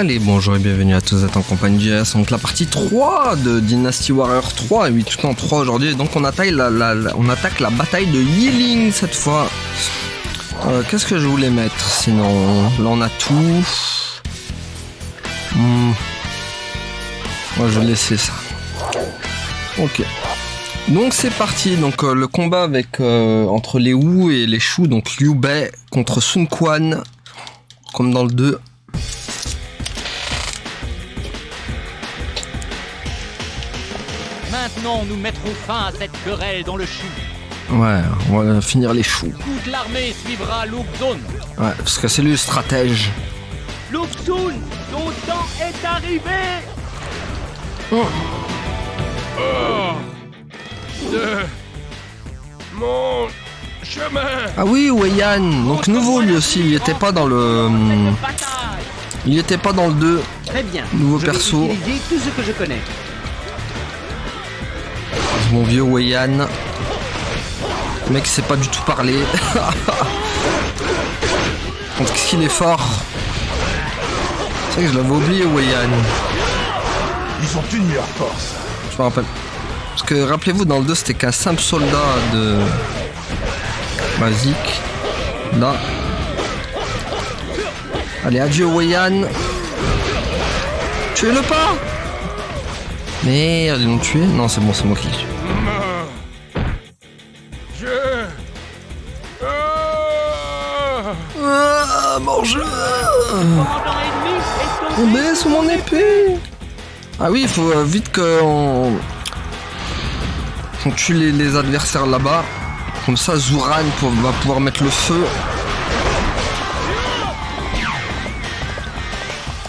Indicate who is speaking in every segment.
Speaker 1: Allez, bonjour et bienvenue à tous, vous êtes en compagnie de JS, donc la partie 3 de Dynasty Warrior 3, et oui, tout en 3 aujourd'hui, donc on attaque on attaque la bataille de Yiling cette fois. Qu'est-ce que je voulais mettre sinon? Là on a tout. Moi je vais laisser ça. Ok. Donc c'est parti, donc le combat avec entre les Wu et les Shu, donc Liu Bei contre Sun Quan, comme dans le 2.
Speaker 2: Maintenant, nous mettrons fin à cette querelle dans le Shu.
Speaker 1: Ouais, on va finir les Shu.
Speaker 2: Toute l'armée suivra Lu Xun.
Speaker 1: Ouais, parce que c'est lui le stratège.
Speaker 2: Lu Xun, ton temps est arrivé.
Speaker 3: De mon chemin.
Speaker 1: Ah oui, Wei Yan, donc nouveau lui aussi, il était pas dans le... Il était pas dans le 2.
Speaker 4: Très bien.
Speaker 1: Nouveau
Speaker 4: je vais
Speaker 1: perso.
Speaker 4: utiliser tout ce que je connais.
Speaker 1: Mon vieux Wei Yan. Le mec sait pas du tout parler. Contre qu'est-ce qu'il est fort. C'est vrai que je l'avais oublié, Wei Yan.
Speaker 3: Ils ont une meilleure force.
Speaker 1: Je me rappelle. Parce que rappelez-vous, dans le 2, c'était qu'un simple soldat de... basique. Là. Allez, adieu Wei Yan. Tuez-le pas. Merde, ils l'ont tué. Non, c'est bon, c'est moi qui l'ai tué. Mange-le. Tombez sous mon épée. Ah oui, il faut vite qu'on tue les adversaires là-bas. Comme ça, Zuran va pouvoir mettre le feu.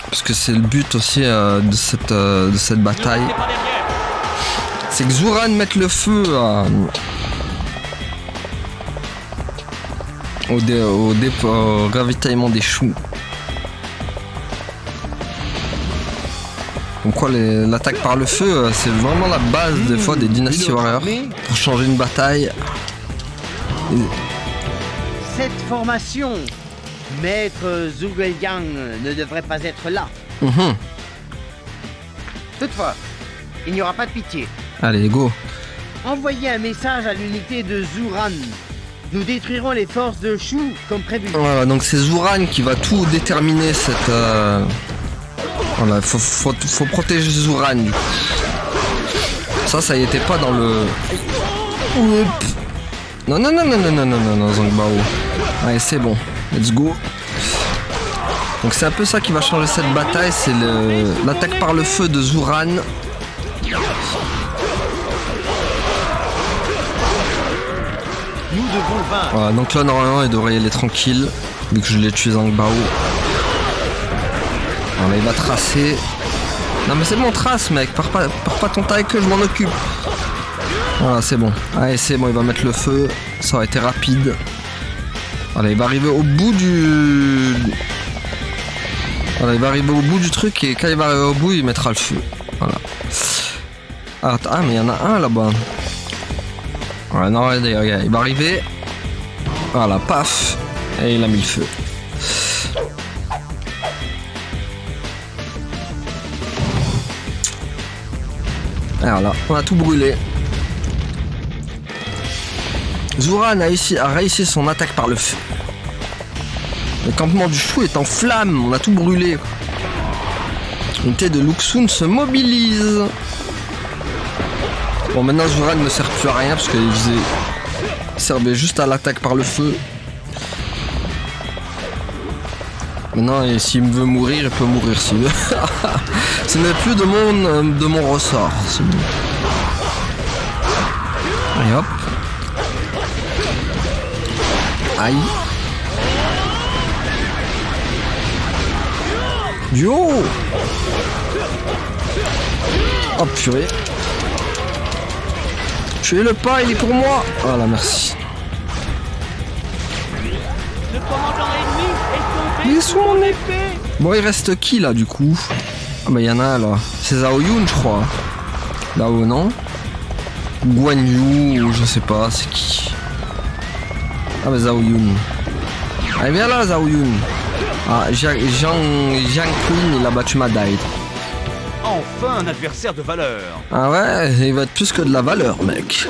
Speaker 1: Parce que c'est le but aussi de cette bataille. C'est que Zuran mette le feu au ravitaillement des Shu. Donc quoi, l'attaque par le feu, c'est vraiment la base des fois des Dynasty Warriors pour changer une bataille.
Speaker 4: Cette formation, Maître Zhuge Liang ne devrait pas être là. Toutefois, il n'y aura pas de pitié.
Speaker 1: Allez, go.
Speaker 4: Envoyez un message à l'unité de Zuran. Nous détruirons les forces de Shu comme prévu.
Speaker 1: Voilà, donc c'est Zuran qui va tout déterminer cette... Voilà, faut protéger Zuran du coup. Ça y était pas dans le... Non, Zangbao. Allez, c'est bon. Let's go. Donc c'est un peu ça qui va changer cette bataille, c'est l'attaque par le feu de Zuran.
Speaker 4: Nous devons vaincre.
Speaker 1: Voilà, donc là normalement il devrait y aller tranquille, vu que je l'ai tué Zangbao. Voilà, il va tracer. Non mais c'est bon, trace mec, pars pas ton taille que je m'en occupe. Voilà, c'est bon. Allez, c'est bon, il va mettre le feu. Ça aurait été rapide. Voilà, il va arriver au bout du... Voilà, il va arriver au bout du truc et quand il va arriver au bout, il mettra le feu. Voilà. Ah, mais il y en a un là-bas. Voilà, non, regarde, il va arriver. Voilà, paf. Et il a mis le feu. Alors là, on a tout brûlé. Zuran a réussi son attaque par le feu. Le campement du Shu est en flammes, on a tout brûlé. L'unité de Lu Xun se mobilise. Bon, maintenant Zuran ne sert plus à rien parce qu'il servait juste à l'attaque par le feu. Maintenant, s'il veut mourir, il peut mourir s'il veut. Ce n'est plus de mon ressort. Allez hop. Aïe. Du haut. Oh purée. Tuez-le pas, il est pour moi. Voilà, merci.
Speaker 2: Le commandant ennemi est tombé.
Speaker 1: Il est sous mon épée. Bon, il reste qui là du coup? Ah bah il y en a un là. C'est Zhao Yun je crois. Là-haut non? Guan Yu ou je sais pas, c'est qui? Ah bah Zhao Yun. Allez viens là Zhao Yun. Ah, Jiang Queen, il a battu Madai.
Speaker 5: Enfin un adversaire de valeur.
Speaker 1: Ah ouais, il va être plus que de la valeur, mec.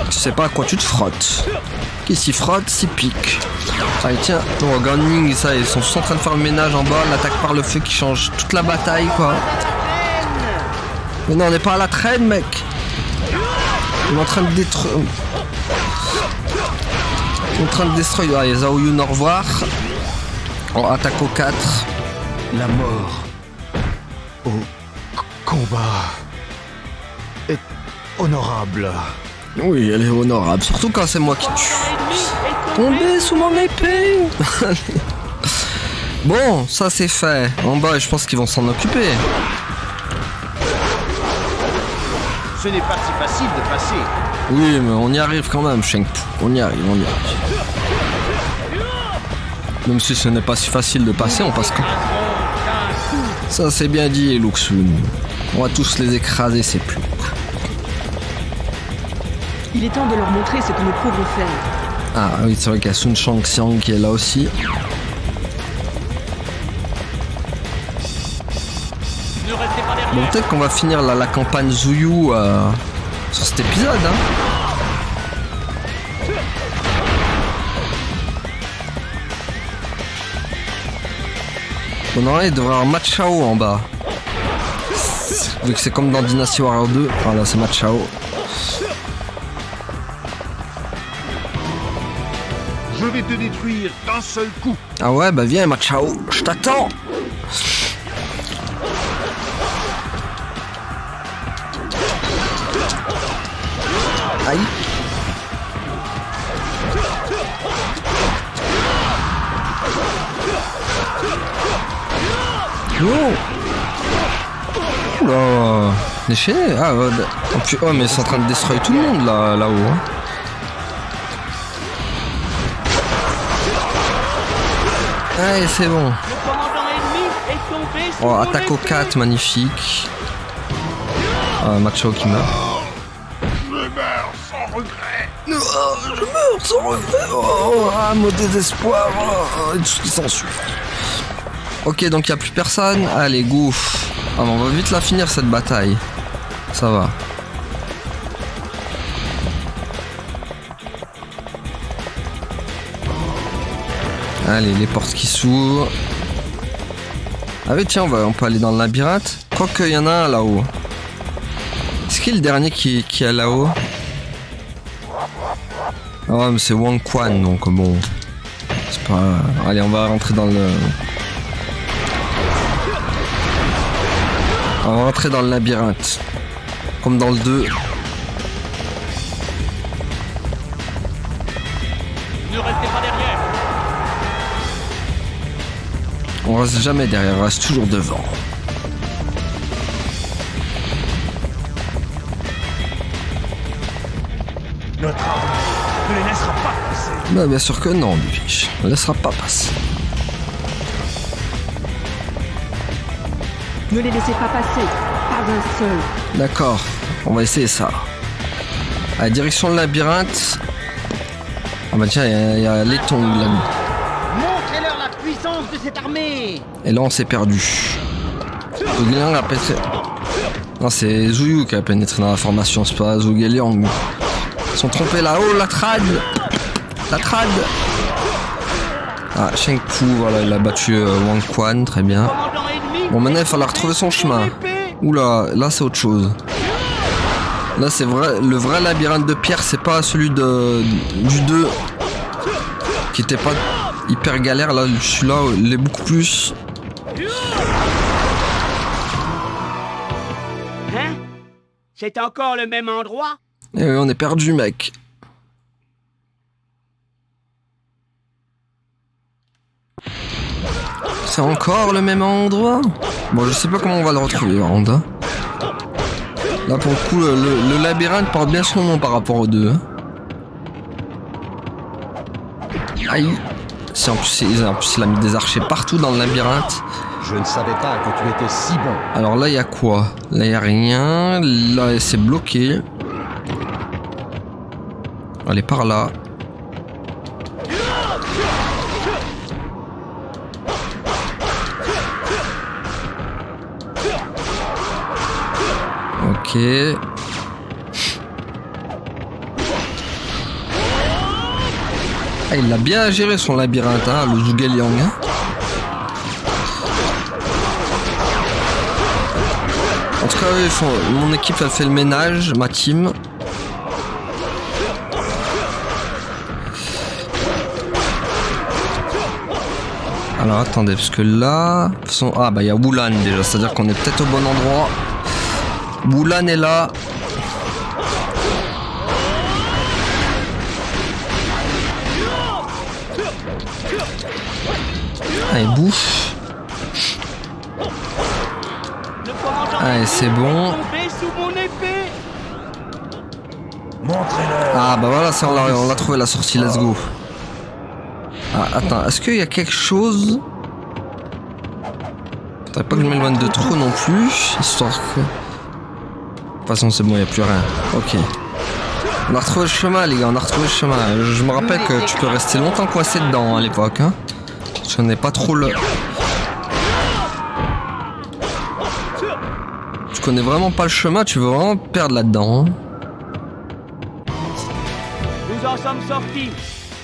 Speaker 1: Tu sais pas à quoi tu te frottes. Qui s'y frotte, s'y pique. Allez, tiens, oh, Ganning, ça, ils sont tous en train de faire le ménage en bas. L'attaque par le feu qui change toute la bataille, quoi. Mais non, on n'est pas à la traîne, mec. On est en train de détruire. On est en train de détruire. Allez, Zhao Yun, au revoir. On attaque au 4.
Speaker 5: La mort au combat est honorable.
Speaker 1: Oui, elle est honorable. Surtout quand c'est moi qui tue. Tombez sous mon épée. Bon, ça c'est fait. En bas, je pense qu'ils vont s'en occuper.
Speaker 4: Ce n'est pas si facile de passer.
Speaker 1: Oui, mais on y arrive quand même, Sheng Pu. On y arrive, on y arrive. Même si ce n'est pas si facile de passer, on passe quand même. Ça c'est bien dit, Luxun. On va tous les écraser, ces ploucs.
Speaker 6: Il est temps de leur montrer ce que nous pouvons faire.
Speaker 1: Ah oui, c'est vrai qu'il y a Sun Shangxiang qui est là aussi. Bon, peut-être qu'on va finir la campagne Zuyu sur cet épisode, hein. Bon, normalement, il devrait y avoir Machao en bas. Vu que c'est comme dans Dynasty Warrior 2. Voilà, c'est Machao.
Speaker 3: Je vais te détruire d'un seul coup.
Speaker 1: Ah ouais, bah viens, Machao, je t'attends. Aïe. Oh. Oula. Déchaîné. Ah ouais. Oh mais c'est en train de détruire tout le monde là-haut. Hein. Allez, c'est bon.
Speaker 2: Le commandant ennemi est tombé sous
Speaker 1: Oh,
Speaker 2: mon
Speaker 1: attaque au
Speaker 2: épée.
Speaker 1: 4, magnifique. Ah, Machao qui meurt.
Speaker 3: Je meurs sans regret.
Speaker 1: Je meurs sans regret. Oh, ah, mon désespoir. Oh, et tout ce qui s'ensuit. Ok, donc il n'y a plus personne. Allez, go. Ah, on va vite la finir cette bataille. Ça va. Allez, les portes qui s'ouvrent. Ah oui, tiens, on peut aller dans le labyrinthe. Quoique, il y en a un là-haut. Est-ce qu'il est le dernier qui est là-haut? Ah ouais, mais c'est Wang Quan, donc bon. C'est pas... Allez, on va rentrer dans le... On va rentrer dans le labyrinthe. Comme dans le 2.
Speaker 2: Ne restez pas derrière.
Speaker 1: On reste jamais derrière, on reste toujours devant.
Speaker 5: Notre armée ne les laissera pas passer.
Speaker 1: Bah bien sûr que non, lui. On ne laissera pas passer.
Speaker 6: Ne les laissez pas passer, pas un seul.
Speaker 1: D'accord, on va essayer ça. À la direction du labyrinthe. Ah bah tiens, il y a les tongs là.
Speaker 4: Montrez-leur la puissance de cette armée.
Speaker 1: Et là on s'est perdu. Zhou Liang a pénétré. Non, c'est Zuyu qui a pénétré dans la formation, c'est pas Zhou Liang. Ils sont trompés là-haut, la trad. La trad. Ah, Sheng Pu, voilà, il a battu Wang Quan, très bien.
Speaker 2: Commandant ennemi.
Speaker 1: Bon, maintenant il va falloir retrouver son chemin. Oula, là c'est autre chose. Là c'est vrai, le vrai labyrinthe de pierre, c'est pas celui du 2 qui était pas hyper galère. Là, celui-là, il est beaucoup plus.
Speaker 2: Hein? C'est encore le même endroit?
Speaker 1: Eh oui, on est perdu, mec. C'est encore le même endroit. Bon, je sais pas comment on va le retrouver, Honda. Là, pour le coup, le labyrinthe porte bien son nom par rapport aux deux. Hein. Aïe. Si en plus, il a mis des archers partout dans le labyrinthe.
Speaker 5: Je ne savais pas que tu étais si bon.
Speaker 1: Alors là, il y a quoi? Là, il y a rien. Là, c'est bloqué. Elle est par là. Ok. Ah, il a bien géré son labyrinthe, hein, le Zhuge Liang. Hein. En tout cas, mon équipe a fait le ménage, ma team. Alors attendez, parce que là... Ah bah il y a Wulan déjà, c'est-à-dire qu'on est peut-être au bon endroit. Wulan est là. Allez, bouffe.
Speaker 2: Le commandant
Speaker 1: Allez, c'est bon.
Speaker 2: est tombé sous mon épée.
Speaker 5: Montrez-leur.
Speaker 1: Ah bah voilà, ça on l'a trouvé la sortie, let's go. Ah attends, est-ce qu'il y a quelque chose... Faudrait pas que je m'éloigne de trop non plus, histoire que... De toute façon c'est bon, il n'y a plus rien. Ok. On a retrouvé le chemin les gars, on a retrouvé le chemin. Je me rappelle que tu peux rester longtemps coincé dedans à l'époque. Hein. Je n'ai pas trop le... Tu connais vraiment pas le chemin, tu veux vraiment perdre là-dedans. Hein.
Speaker 2: Nous en sommes sortis.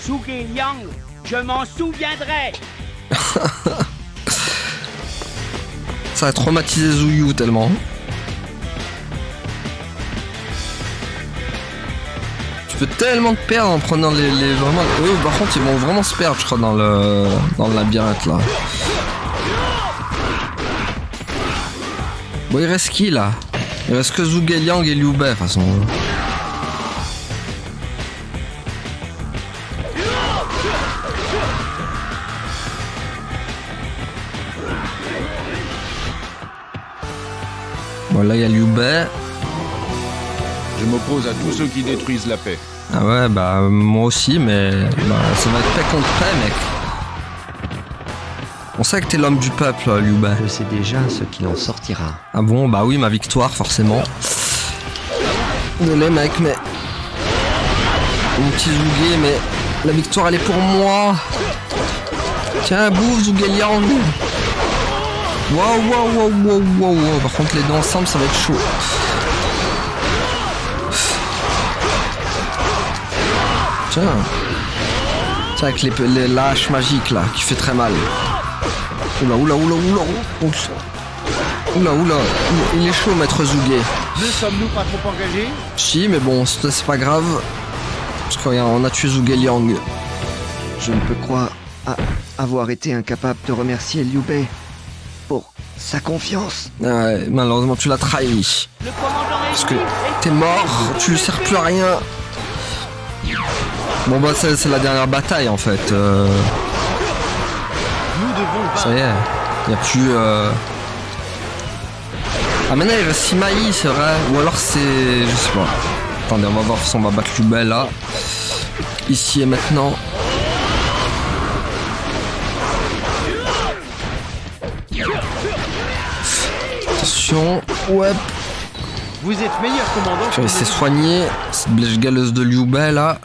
Speaker 2: Zhuge Liang, je m'en souviendrai.
Speaker 1: Ça a traumatisé Zuyu tellement. Tu peux tellement te perdre en prenant les vraiment... Eux par contre ils vont vraiment se perdre je crois dans le labyrinthe là. Bon il reste qui là? Il reste que Zhuge Liang et Liu Bei de toute façon. Bon là il y a Liu Bei.
Speaker 3: Je m'oppose à tous ceux qui détruisent la paix.
Speaker 1: Ah ouais bah moi aussi mais bah, ça va être paix contre paix mec. On sait que t'es l'homme du peuple Liu Bei.
Speaker 7: Je sais déjà ce qu'il en sortira.
Speaker 1: Ah bon bah oui ma victoire forcément. Désolé mec mais... Mon petit Zhuge mais la victoire elle est pour moi. Tiens bouffe Zhuge Liang. Wow. Par contre les deux ensemble ça va être chaud. Tiens avec les lâches magiques là qui fait très mal. Oula, il est chaud maître Zhuge.
Speaker 4: Ne sommes-nous pas trop engagés?
Speaker 1: Si mais bon c'est pas grave. Parce qu'on a tué Zhuge Liang.
Speaker 7: Je ne peux croire avoir été incapable de remercier Liu Bei pour sa confiance.
Speaker 1: Ouais, malheureusement tu l'as trahi.
Speaker 2: Le commandant
Speaker 1: Parce que
Speaker 2: ennemi
Speaker 1: t'es mort, tu ne sers plus à rien. Bon bah c'est la dernière bataille en fait.
Speaker 4: Nous devons
Speaker 1: Ça y est, y a plus... Ah maintenant il reste Sima Yi c'est vrai. Ou alors c'est... Je sais pas. Attendez on va voir si on va battre Liu Bei là. Ici et maintenant. Attention. Ouais.
Speaker 4: Vous êtes meilleur commandant.
Speaker 1: Je vais essayer de soigner cette blèche galeuse de Liu Bei là.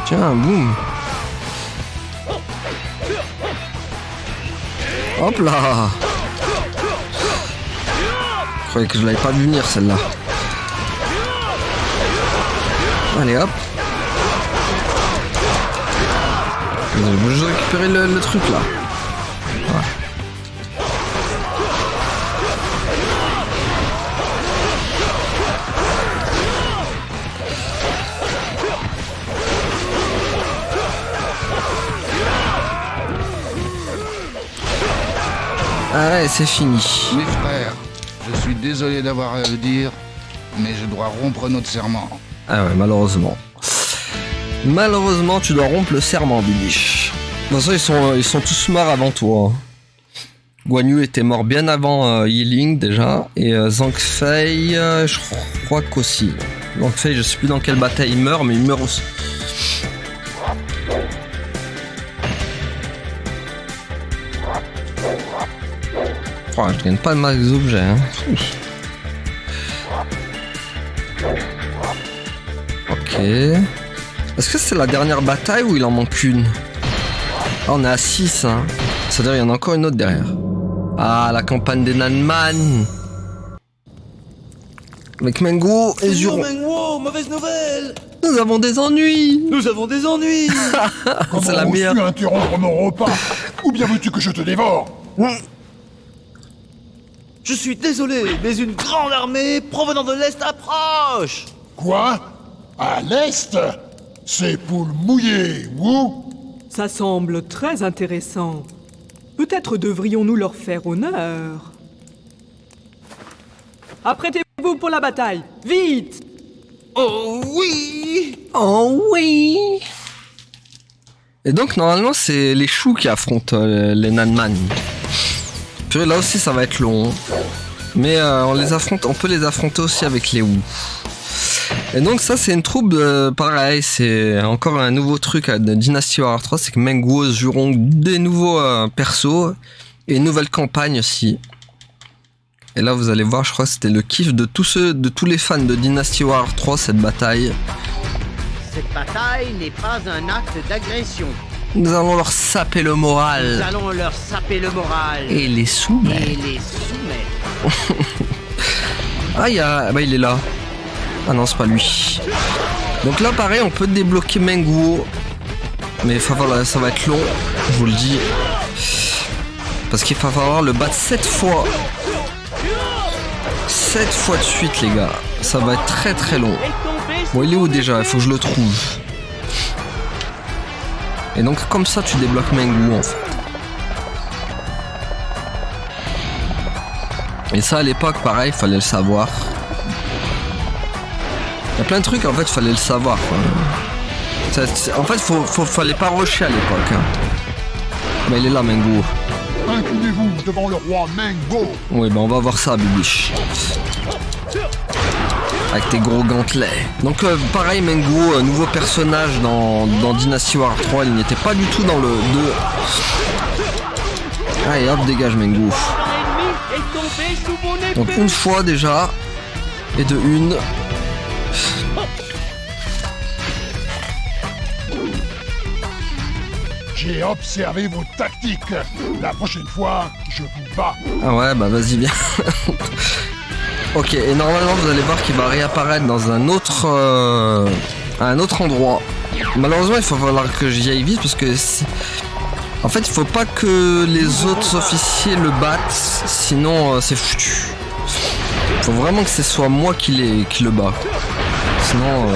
Speaker 1: Tiens, boum. Hop là. Je croyais que je l'avais pas vu venir celle-là. Allez hop. Je vais juste récupérer le truc là. Ouais. Allez, c'est fini.
Speaker 3: Mes frères, je suis désolé d'avoir à le dire, mais je dois rompre notre serment.
Speaker 1: Ah ouais, malheureusement. Malheureusement, tu dois rompre le serment, Bibiche. De toute façon, ils sont tous morts avant toi. Guan Yu était mort bien avant Yiling déjà. Et Zhang Fei, je crois qu'aussi. Zhang Fei, je sais plus dans quelle bataille il meurt, mais il meurt aussi. Oh, je gagne pas de max d'objets. Hein. Ok. Est-ce que c'est la dernière bataille ou il en manque une? Ah, on est à 6, hein. C'est-à-dire il y en a encore une autre derrière. Ah, la campagne des Nanman. Avec Menguo et Zuron.
Speaker 5: Menguo, mauvaise nouvelle.
Speaker 1: Nous avons des ennuis.
Speaker 5: Nous avons des ennuis.
Speaker 1: C'est la meilleure.
Speaker 8: Comment oses-tu interrompre mon repas? Ou bien veux-tu que je te dévore?
Speaker 5: Je suis désolé, mais une grande armée provenant de l'Est approche.
Speaker 8: Quoi? À l'Est? Ces poules mouillées, ou?
Speaker 9: Ça semble très intéressant. Peut-être devrions-nous leur faire honneur. Apprêtez-vous pour la bataille, vite!
Speaker 5: Oh oui.
Speaker 1: Oh oui. Et donc normalement c'est les choux qui affrontent les Nanman. Puis là aussi ça va être long. Mais on peut les affronter aussi avec les Wu. Et donc ça c'est une troupe pareil, c'est encore un nouveau truc de Dynasty Warrior 3, c'est que Menguo, Zuron, des nouveaux persos et une nouvelle campagne aussi. Et là vous allez voir, je crois que c'était le kiff de tous les fans de Dynasty Warrior 3 cette bataille.
Speaker 4: Cette bataille n'est pas un acte d'agression.
Speaker 1: Nous allons leur saper le moral.
Speaker 4: Nous allons leur saper le moral.
Speaker 1: Et les soumettre.
Speaker 4: Et les soumettre.
Speaker 1: Ah il est là. Ah non c'est pas lui. Donc là pareil on peut débloquer Menguo. Mais voilà, ça va être long, je vous le dis. Parce qu'il va falloir le battre 7 fois. 7 fois de suite les gars. Ça va être très très long. Bon il est où déjà? Il faut que je le trouve. Et donc comme ça tu débloques Menguo en fait. Et ça à l'époque pareil, fallait le savoir. Il y a plein de trucs en fait, fallait le savoir quoi. En fait fallait pas rusher à l'époque hein. Mais il est là Menguo.
Speaker 8: Inclinez-vous devant le roi Menguo.
Speaker 1: Oui on va voir ça Bibiche. Avec tes gros gantelets. Donc pareil Menguo, nouveau personnage dans Dynasty Warrior 3, il n'était pas du tout dans le 2. Allez hop dégage Menguo. Donc une fois déjà. Et de une.
Speaker 8: J'ai observé vos tactiques. La prochaine fois, je vous bats.
Speaker 1: Ah ouais bah vas-y viens. Ok, et normalement vous allez voir qu'il va réapparaître dans un autre endroit. Malheureusement il faut falloir que j'y aille vite parce que en fait il faut pas que les autres officiers le battent, sinon c'est foutu. Il faut vraiment que ce soit moi qui le bat. Sinon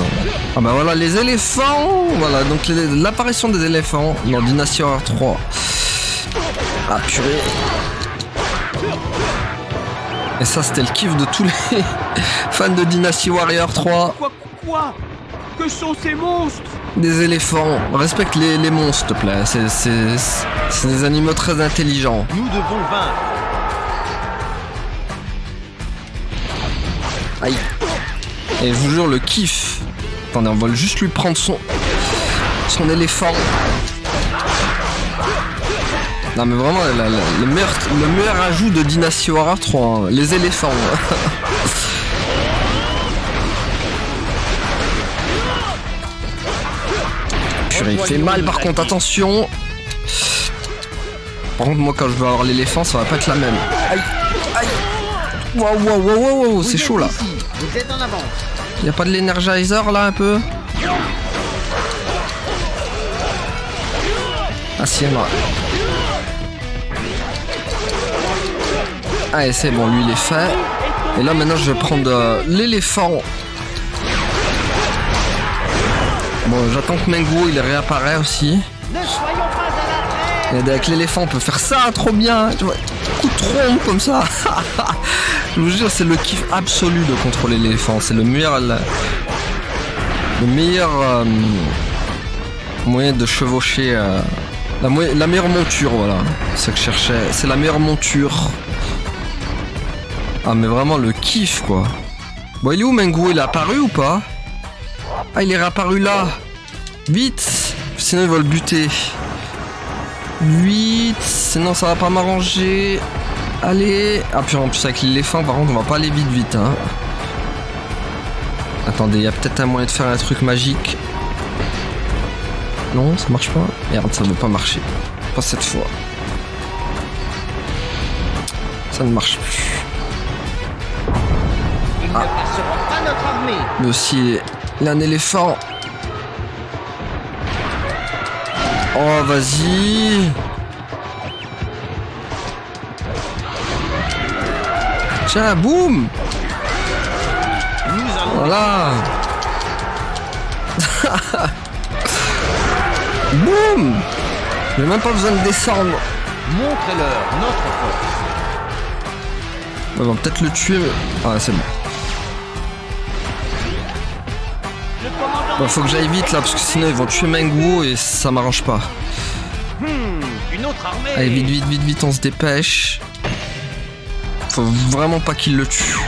Speaker 1: ah bah voilà les éléphants. Voilà donc l'apparition des éléphants dans Dynasty Warrior 3. Ah purée. Et ça c'était le kiff de tous les fans de Dynasty Warrior 3.
Speaker 2: Quoi? Que sont ces monstres?
Speaker 1: Des éléphants. Respecte les monstres s'il te plaît. C'est des animaux très intelligents.
Speaker 4: Nous devons vaincre.
Speaker 1: Aïe. Et je vous jure le kiff. Attendez on va juste lui prendre son éléphant. Non mais vraiment le meilleur ajout de Dynasty Warrior 3 hein, les éléphants. Purée, il fait mal par contre, attention. Par contre moi quand je vais avoir l'éléphant ça va pas être la même. Aïe. Aïe. Wow, c'est chaud là.
Speaker 4: Vous êtes en avance.
Speaker 1: Y'a pas de l'énergizer là un peu? Ah si moi. Allez c'est bon, lui il est fait. Et là maintenant je vais prendre l'éléphant. Bon j'attends que Menguo il réapparaît aussi.
Speaker 4: Ne soyons pas à la
Speaker 1: Et avec l'éléphant on peut faire ça trop bien. Tu vois, coup de trompe comme ça. Je vous jure c'est le kiff absolu de contrôler l'éléphant. C'est le meilleur moyen de chevaucher la meilleure monture, voilà. C'est ce que je cherchais. C'est la meilleure monture. Ah mais vraiment le kiff quoi. Bon il est où Menguo? Il est apparu ou pas? Ah il est réapparu là. Vite. Sinon il va le buter. Vite. Sinon ça va pas m'arranger. Allez. Ah puis en plus avec l'éléphant par contre on va pas aller vite hein. Attendez, il y a peut-être un moyen de faire un truc magique. Non, ça marche pas. Merde, ça veut pas marcher. Pas cette fois. Ça ne marche plus.
Speaker 4: Ils ne perceront pas notre armée.
Speaker 1: Mais aussi, il a un éléphant. Oh, vas-y. Tiens, boum. Voilà. Boum. J'ai même pas besoin de descendre.
Speaker 5: Montrez-leur notre force.
Speaker 1: On va peut-être le tuer. Ah, c'est bon.
Speaker 2: Le commandant
Speaker 1: Bon, faut que j'aille vite là, parce que sinon ils vont tuer Menguo et ça m'arrange pas.
Speaker 5: Une autre armée.
Speaker 1: Allez, vite, vite, vite, vite, on se dépêche. Faut vraiment pas qu'il le tue.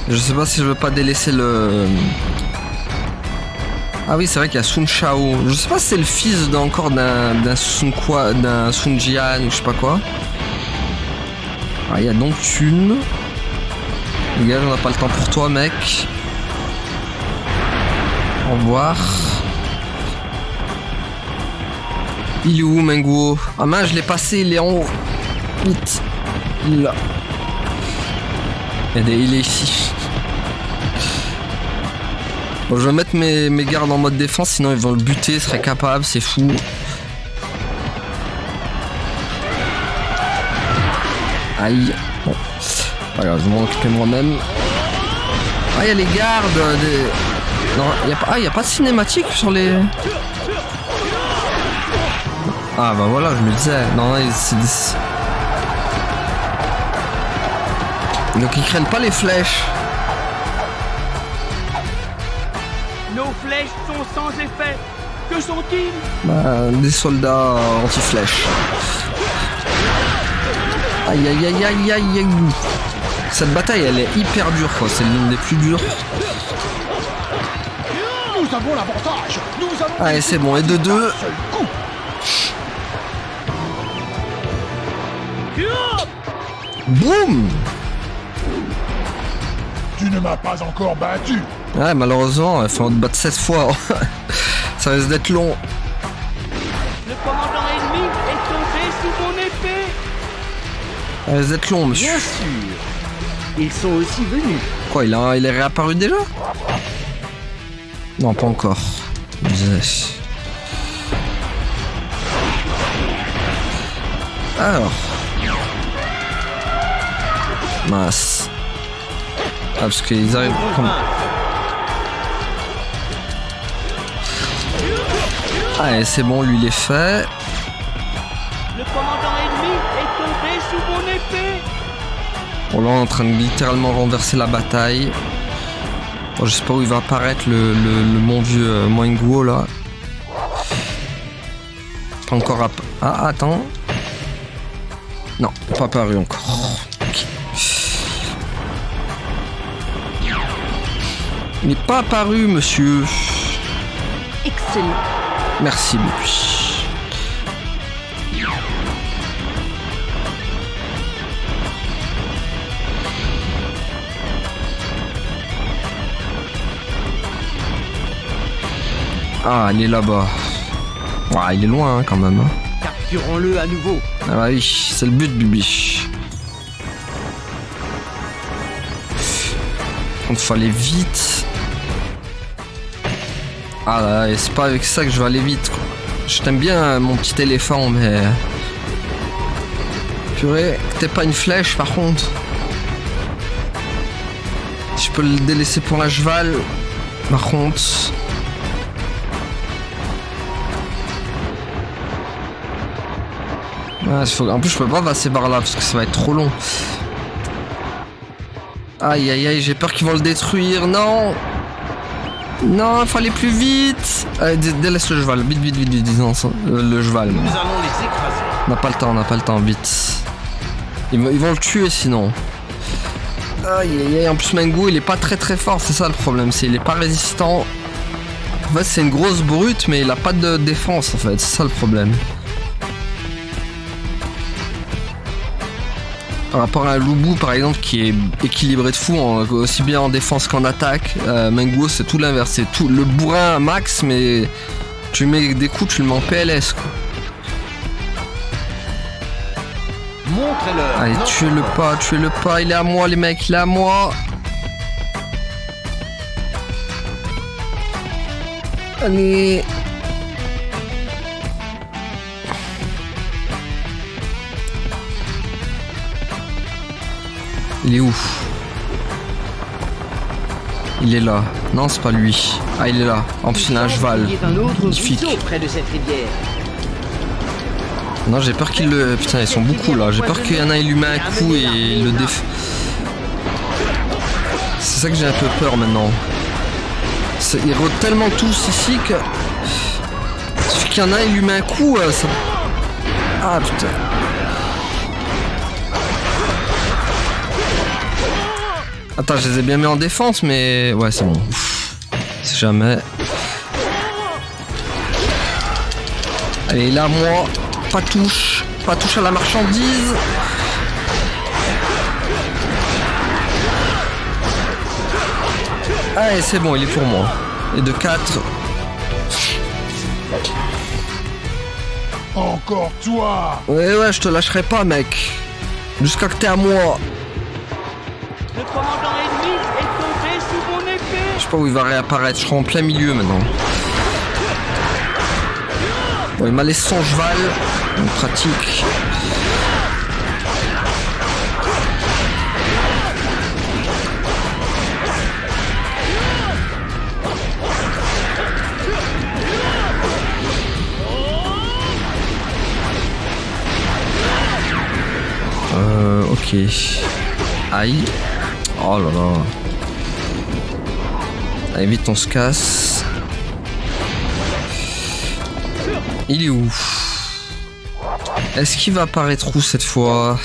Speaker 1: Je sais pas si je veux pas délaisser le... Ah oui, c'est vrai qu'il y a Sun Shao. Je sais pas si c'est le fils encore d'un Sun quoi, d'un Sun Jian ou je sais pas quoi. Ah, il y a donc Thune. Les gars, on n'a pas le temps pour toi, mec. Au revoir. Il est où, Menguo? Ah mince, je l'ai passé, il est en haut. Vite. Il est là. Il est ici. Bon, je vais mettre mes gardes en mode défense, sinon ils vont le buter, ils seraient capables, c'est fou. Aïe. Bon. Pas grave, je vais m'en occuper moi-même. Ah, il y a les gardes des... Non, il y a pas de cinématique sur les... Ah bah voilà, je me disais. Non, c'est... Donc ils craignent pas les flèches.
Speaker 2: Nos flèches sont sans effet. Que sont-ils?
Speaker 1: Bah, des soldats anti-flèches. Aïe aïe aïe aïe aïe aïe. Cette bataille elle est hyper dure quoi, c'est l'une des plus dures.
Speaker 8: Nous avons l'avantage. Nous allons...
Speaker 1: Allez c'est bon, et de deux.
Speaker 8: Seul coup.
Speaker 1: Boum.
Speaker 8: Tu ne m'as pas encore battu.
Speaker 1: Ouais malheureusement, il faut en te battre 7 fois. Ça risque d'être long.
Speaker 2: Le commandant ennemi est tombé sous mon épée.
Speaker 1: Ça risque d'être long monsieur.
Speaker 4: Bien sûr. Ils sont aussi venus.
Speaker 1: Quoi, il est réapparu déjà? Non, pas encore. Alors. Mince. Ah, parce qu'ils arrivent... Ah, et c'est bon, lui, il est fait.
Speaker 2: Le commandant ennemi est tombé sous mon épée.
Speaker 1: Bon, là, on est en train de littéralement renverser la bataille. Bon, je sais pas où il va apparaître le mon vieux Menguo, là. Pas encore Ah, attends. Non, pas apparu encore. Okay. Il n'est pas apparu, monsieur.
Speaker 6: Excellent.
Speaker 1: Merci, Bubi. Ah, il est là-bas. Ouais, il est loin hein, quand même. Hein.
Speaker 4: Capturons-le à nouveau.
Speaker 1: Ah bah oui, c'est le but, Bubi. Il faut aller vite. Ah là, et c'est pas avec ça que je vais aller vite, quoi. Je t'aime bien, mon petit éléphant, mais... Purée, t'es pas une flèche, par contre. Si je peux le délaisser pour la cheval, par contre... Ah, en plus, je peux pas passer par là, parce que ça va être trop long. Aïe, aïe, aïe, j'ai peur qu'ils vont le détruire, non. Non, il faut aller plus vite. Allez, délaisse le cheval, vite, vite, vite, vite, le cheval.
Speaker 5: Nous allons les écraser.
Speaker 1: On n'a pas le temps, vite. Ils vont le tuer sinon. Aïe, aïe, aïe, en plus Menguo, il est pas très très fort, c'est ça le problème, il est pas résistant. En fait, c'est une grosse brute, mais il a pas de défense, en fait, c'est ça le problème. par rapport à un Lu Bu par exemple qui est équilibré de fou, aussi bien en défense qu'en attaque. Menguo c'est tout l'inverse, c'est tout le bourrin à max, mais tu mets des coups, tu le mets en PLS quoi.
Speaker 5: Montrez-leur.
Speaker 1: Allez, tuez-le pas, il est à moi les mecs, il est à moi. Allez. Il est où? Il est là. Non, c'est pas lui. Ah, il est là. En plus, il a un cheval.
Speaker 4: Il y a un autre
Speaker 1: Magnifique.
Speaker 4: ruisseau près de cette rivière.
Speaker 1: Non, j'ai peur qu'il le... Putain, ils sont beaucoup là. J'ai peur qu'il y en a, il lui met un coup et il le déf... C'est ça que j'ai un peu peur maintenant. Ils rôdent tellement tous ici que... Il suffit qu'il y en a, il lui met un coup, ça... Ah, putain. Attends, je les ai bien mis en défense, mais... Ouais, c'est bon. Si jamais... Allez, là, moi... Pas touche à la marchandise. Allez, c'est bon, il est pour moi. Et de 4.
Speaker 8: Encore toi.
Speaker 1: Ouais, je te lâcherai pas, mec. Jusqu'à que t'es à moi.
Speaker 2: Le commandant ennemi est tombé sous mon épée.
Speaker 1: Je sais pas où il va réapparaître, je serai en plein milieu maintenant. Bon, il m'a laissé son cheval. Donc, pratique. Ok. Aïe. Oh là là. Allez, vite, on se casse. Il est où? Est-ce qu'il va apparaître où cette fois?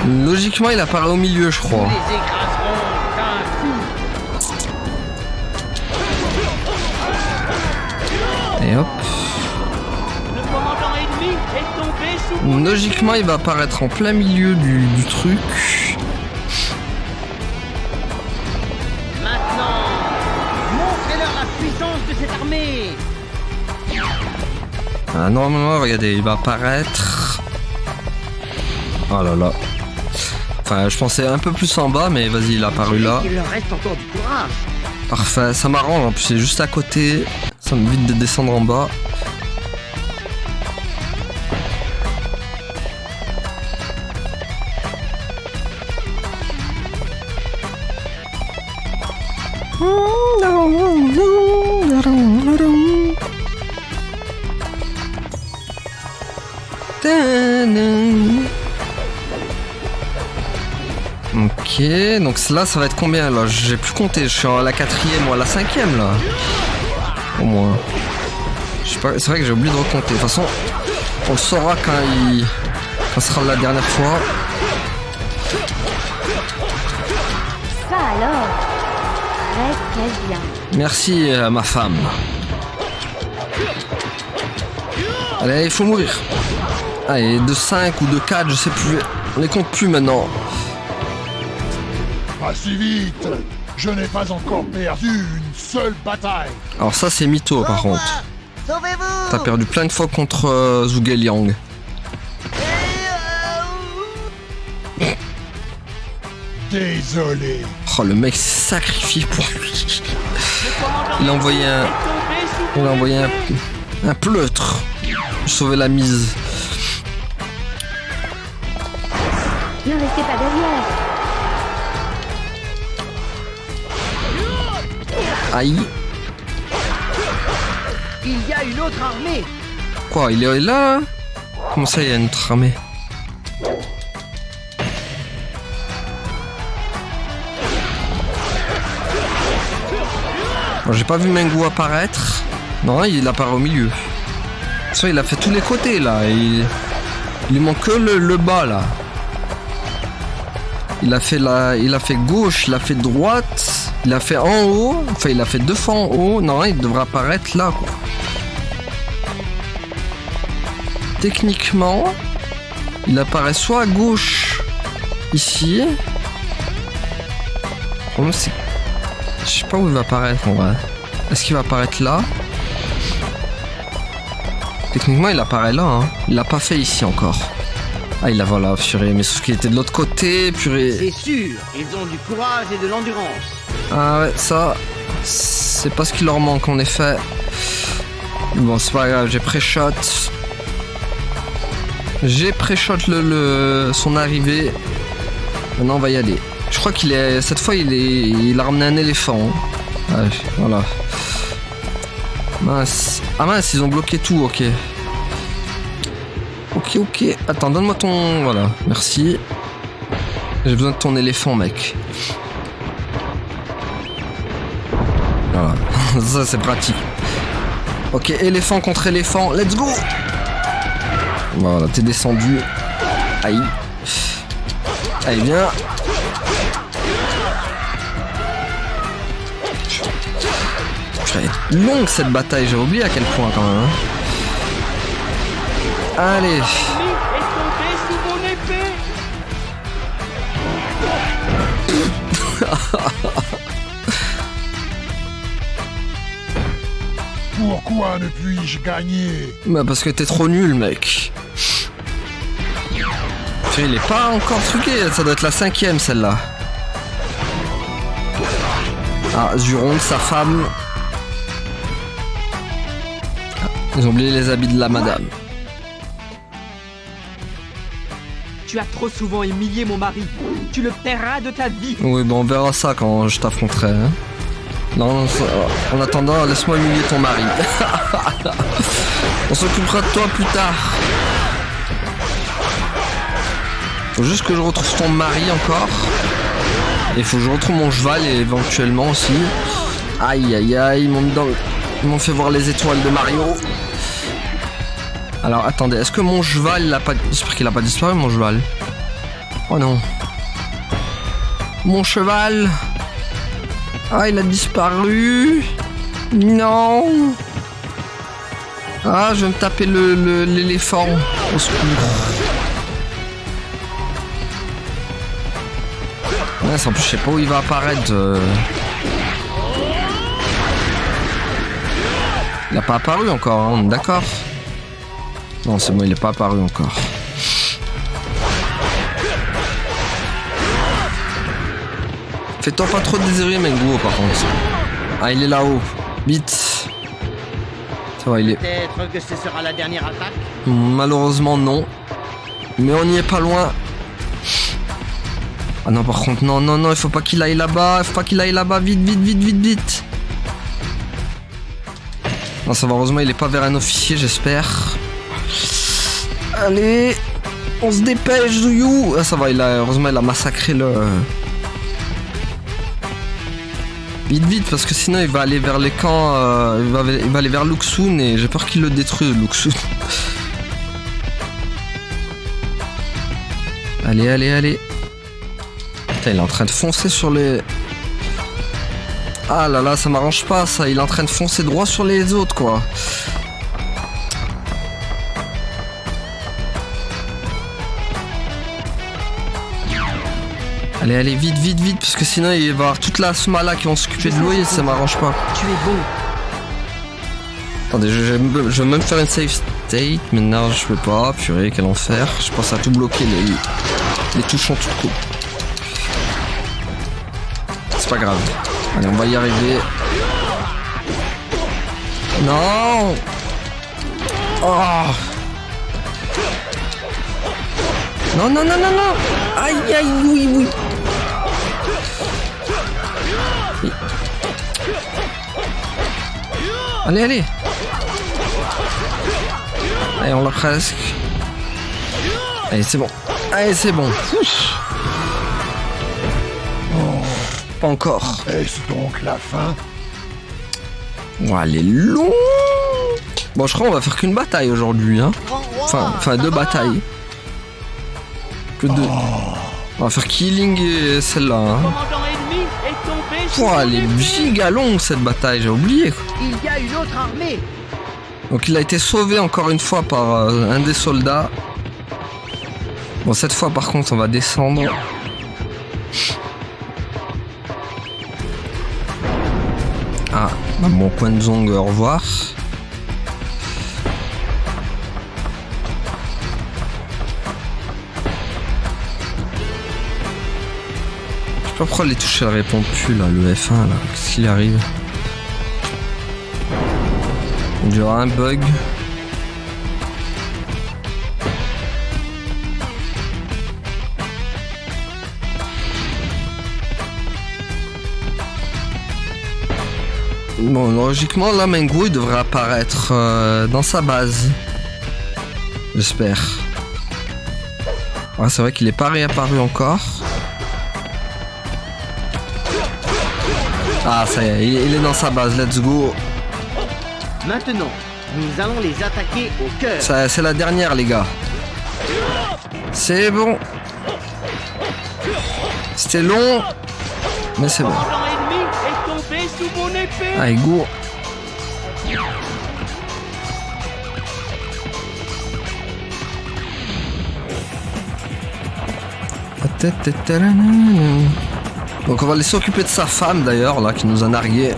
Speaker 1: Logiquement, il apparaît au milieu, je crois.
Speaker 4: Les écraseront d'un coup.
Speaker 1: Et hop.
Speaker 2: Le commandant ennemi est tombé sous mon
Speaker 1: Logiquement, il va apparaître en plein milieu du truc.
Speaker 4: Maintenant, montrez-leur la puissance de cette armée.
Speaker 1: Ah, normalement, regardez, il va apparaître. Oh là là. Enfin, je pensais un peu plus en bas, mais vas-y, il est apparu là.
Speaker 4: Il leur reste encore du courage.
Speaker 1: Parfait, ça m'arrange, en plus c'est juste à côté. Ça m'évite de descendre en bas. Ok, donc là ça va être combien là? J'ai plus compté, je suis à la 4ème ou à la 5ème là. Au moins. Je sais pas, c'est vrai que j'ai oublié de recompter. De toute façon, on le saura quand ce sera la dernière fois.
Speaker 6: Ça alors. Très très bien.
Speaker 1: Merci à ma femme. Allez, il faut mourir. Allez, de 5 ou de 4, je sais plus. On les compte plus maintenant.
Speaker 8: Pas si vite. Je n'ai pas encore perdu une seule bataille.
Speaker 1: Alors ça c'est mytho par contre.
Speaker 4: Sauvez-vous.
Speaker 1: T'as perdu plein de fois contre Zhuge Liang.
Speaker 8: Désolé.
Speaker 1: Oh le mec s'est sacrifié pour lui. Il a envoyé un pleutre. Sauver la mise.
Speaker 6: Ne restez pas derrière.
Speaker 1: Aïe.
Speaker 4: Il y a une autre armée.
Speaker 1: Quoi, il est là? Comment ça, il y a une autre armée? Bon, j'ai pas vu Menguo apparaître. Non, il apparaît au milieu. Ça, il a fait tous les côtés là. Il lui manque que le bas là. Il a fait gauche, il a fait droite, il a fait en haut. Enfin, il a fait 2 fois en haut. Non, il devrait apparaître là quoi. Techniquement, Il apparaît soit à gauche, ici. Je sais pas où il va apparaître en vrai. Est-ce qu'il va apparaître là? Techniquement il apparaît là, hein. Il l'a pas fait ici encore. Ah il la voit là, purée, mais sauf qu'il était de l'autre côté, purée.
Speaker 4: C'est sûr, ils ont du courage et de l'endurance.
Speaker 1: Ah ouais, ça, c'est pas ce qui leur manque en effet. Bon c'est pas grave, j'ai pré-shot. J'ai pré-shot son arrivée. Maintenant on va y aller. Je crois qu'il est. Cette fois il a ramené un éléphant. Ouais, voilà. Mince. Ah mince, ils ont bloqué tout, ok. Ok. Attends, donne-moi ton. Voilà, merci. J'ai besoin de ton éléphant, mec. Voilà. Ça c'est pratique. Ok, éléphant contre éléphant, let's go! Voilà, t'es descendu. Aïe. Allez, viens. Longue cette bataille, j'ai oublié à quel point quand même. Hein. Allez.
Speaker 2: Est tombé sous mon épée.
Speaker 8: Pourquoi ne puis-je gagner?
Speaker 1: Bah parce que t'es trop nul, mec. Il est pas encore truqué, ça doit être la 5e celle-là. Ah, Zuronde, sa femme. Ils ont oublié les habits de la madame.
Speaker 9: Tu as trop souvent humilié mon mari. Tu le paieras de ta vie.
Speaker 1: Oui, bon, on verra ça quand je t'affronterai. Hein. Non, en attendant, laisse-moi humilier ton mari. On s'occupera de toi plus tard. Faut juste que je retrouve ton mari encore. Et faut que je retrouve mon cheval et éventuellement aussi. Aïe, ils m'ont fait voir les étoiles de Mario. Alors attendez, est-ce que mon cheval il a pas... J'espère qu'il a pas disparu mon cheval. Oh non. Mon cheval. Ah il a disparu. Non. Ah je vais me taper l'éléphant. Au secours. Ouais, en plus je sais pas où il va apparaître. Il a pas apparu encore, hein, d'accord? Non, c'est bon, il est pas apparu encore. Fais-toi pas trop désirer, Menguo, par contre. Ah, il est là-haut. Vite. Ça va, il est...
Speaker 4: Peut-être que ce sera la dernière attaque.
Speaker 1: Malheureusement, non. Mais on y est pas loin. Ah non, par contre, non, il faut pas qu'il aille là-bas. Vite. Non, ça va, heureusement, il est pas vers un officier, j'espère. Allez, on se dépêche, Zuyu. Ah, ça va, heureusement, il a massacré le... Vite, parce que sinon, il va aller vers les camps... il va aller vers Luxun et j'ai peur qu'il le détruise, Luxun. Allez. Putain, il est en train de foncer sur les... Ah là, ça m'arrange pas, ça. Il est en train de foncer droit sur les autres, quoi. Allez, vite, parce que sinon il va y avoir toute la smala qui vont s'occuper de lui et ça m'arrange pas.
Speaker 9: Tu es bon.
Speaker 1: Attendez, je vais même faire une save state, mais non, je peux pas. Purée, quel enfer. Je pense à tout bloquer, les touches sont toutes cool. C'est pas grave. Allez, on va y arriver. Non. Oh. Non. Aïe, oui. Allez. Allez, on l'a presque. Allez, c'est bon. Ouf. Pas encore.
Speaker 8: Est-ce donc la fin?
Speaker 1: Oh, elle est longue. Bon, je crois qu'on va faire qu'une bataille aujourd'hui, hein. Enfin, 2 batailles. Que 2. On va faire Killing et celle-là, hein.
Speaker 2: Commandant ennemi est tombé sous
Speaker 1: Oh,
Speaker 2: mon
Speaker 1: elle est
Speaker 2: épée.
Speaker 1: giga longue cette bataille, j'ai oublié, quoi.
Speaker 4: Il y a une autre armée.
Speaker 1: Donc il a été sauvé encore une fois par un des soldats. Bon, cette fois, par contre, on va descendre. Ah, bon, Quanzong, au revoir. Je sais pas pourquoi les touches elles répondent plus là, le F1 là, qu'est-ce qu'il arrive? Il y aura un bug. Bon, logiquement, là, Mengu il devrait apparaître dans sa base. J'espère. Ah, c'est vrai qu'il est pas réapparu encore. Ah, ça y est, il est dans sa base, let's go.
Speaker 4: Maintenant, nous allons les attaquer au cœur.
Speaker 1: Ça, c'est la dernière, les gars. C'est bon. C'était long, mais c'est bon.
Speaker 2: L'ennemi est tombé sous mon épée.
Speaker 1: Allez, go. Donc on va laisser s'occuper de sa femme d'ailleurs, là, qui nous a nargué.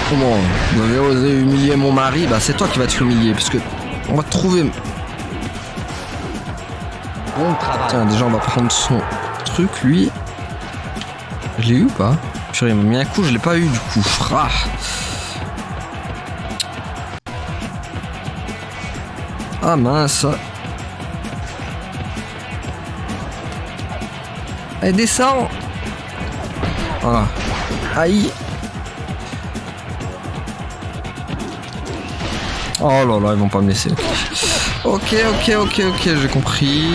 Speaker 1: Comment? Vous avez osé humilier mon mari? Bah c'est toi qui vas te humilier, puisque on va te trouver.
Speaker 4: Bon travail.
Speaker 1: Tiens, déjà on va prendre son truc, lui. Je l'ai eu ou pas? Purée, il m'a mis un coup, je l'ai pas eu du coup. Ah. Ah mince. Allez, descends. Voilà. Aïe. Oh là là, ils vont pas me laisser. Ok, j'ai compris.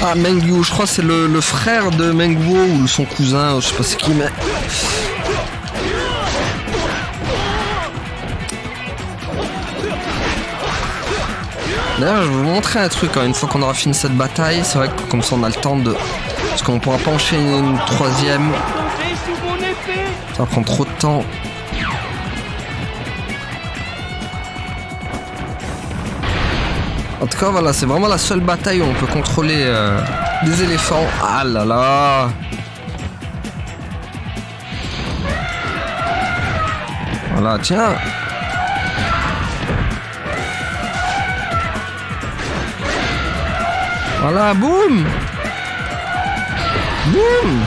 Speaker 1: Ah, Mengyu, je crois que c'est le frère de Mengwo ou son cousin, je sais pas c'est qui, mais... D'ailleurs, je vais vous montrer un truc, hein. Une fois qu'on aura fini cette bataille, c'est vrai que comme ça on a le temps de... Parce qu'on pourra pas enchaîner une troisième. Ça va prendre trop de temps. En tout cas, voilà, c'est vraiment la seule bataille où on peut contrôler des éléphants. Ah là là! Voilà, tiens! Voilà, boum! Boum!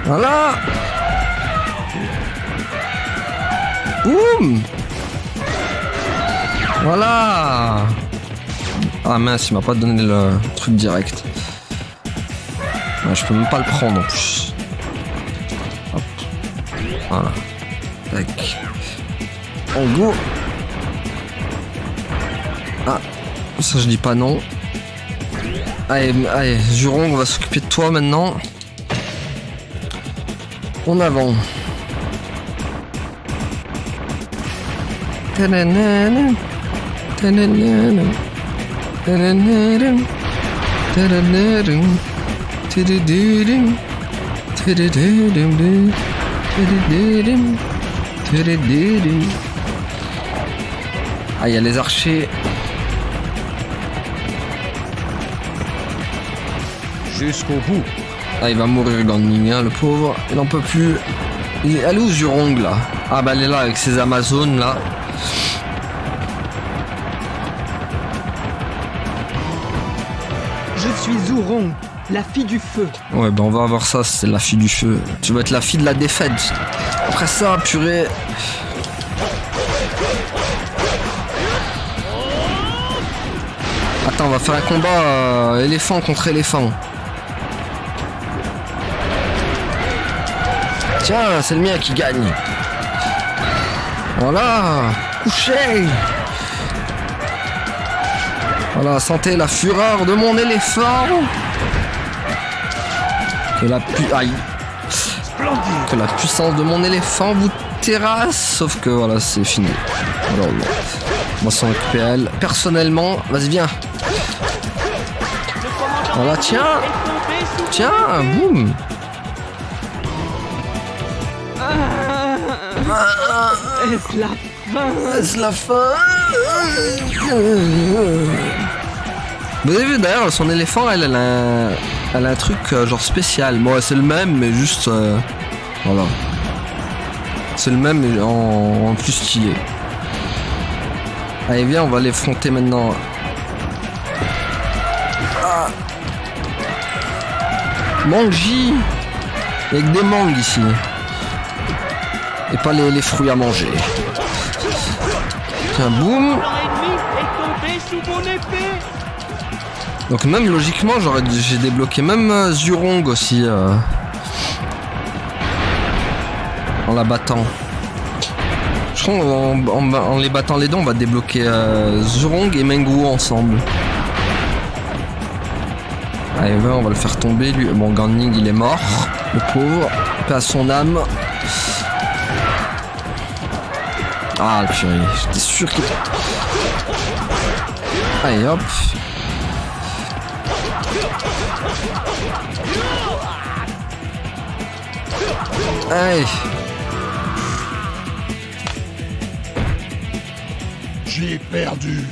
Speaker 1: Voilà! Boum! Voilà! Ah mince, il m'a pas donné le truc direct. Ouais, je peux même pas le prendre en plus. Hop. Voilà. Tac. En go! Ah! Ça je dis pas non. Allez, allez, Zhurong, on va s'occuper de toi maintenant. En avant. Ta-da-na-na. Ta-da-na-na. Ta-da-na-na. Ta-da-na-na. Ta-da-da-da. Ta-da-da-da. Ta-da-da-da. Ta-da-da-da. Ah, il y a les archers.
Speaker 5: Jusqu'au bout.
Speaker 1: Ah, il va mourir Ganming, hein, le pauvre. Il n'en peut plus. Elle est où Zhurong là? Ah bah elle est là avec ses Amazones là.
Speaker 9: Je suis Zhurong, la fille du feu.
Speaker 1: Ouais bah on va avoir ça, c'est la fille du feu. Tu vas être la fille de la défaite. Après ça, purée. Attends, on va faire un combat éléphant contre éléphant. Tiens, c'est le mien qui gagne. Voilà, couché. Voilà, sentez la fureur de mon éléphant. Que la puissance de mon éléphant vous terrasse. Sauf que voilà, c'est fini. Alors, on va s'en occuper à elle. Personnellement, vas-y, viens. Voilà, tiens. Tiens, boum.
Speaker 9: Est-ce la fin?
Speaker 1: C'est la fin. Vous avez vu d'ailleurs son éléphant, elle a un truc genre spécial. Bon, c'est le même, mais juste voilà. C'est le même, mais en plus stylé. Allez, viens, on va l'affronter maintenant. Ah. Mangi. Il y a que des mangues ici. Et pas les fruits à manger. Tiens, boum.
Speaker 2: Leur ennemi est tombé sous mon épée.
Speaker 1: Donc même logiquement, j'ai débloqué même Zurong aussi. En la battant. Je crois en les battant les deux, on va débloquer Zurong et Mengu ensemble. Allez, ouais, on va le faire tomber lui. Bon, Ganning il est mort, le pauvre. Paix à son âme. Ah, le purée, j'étais sûr qu'il... Allez, hop. Allez.
Speaker 8: J'ai perdu.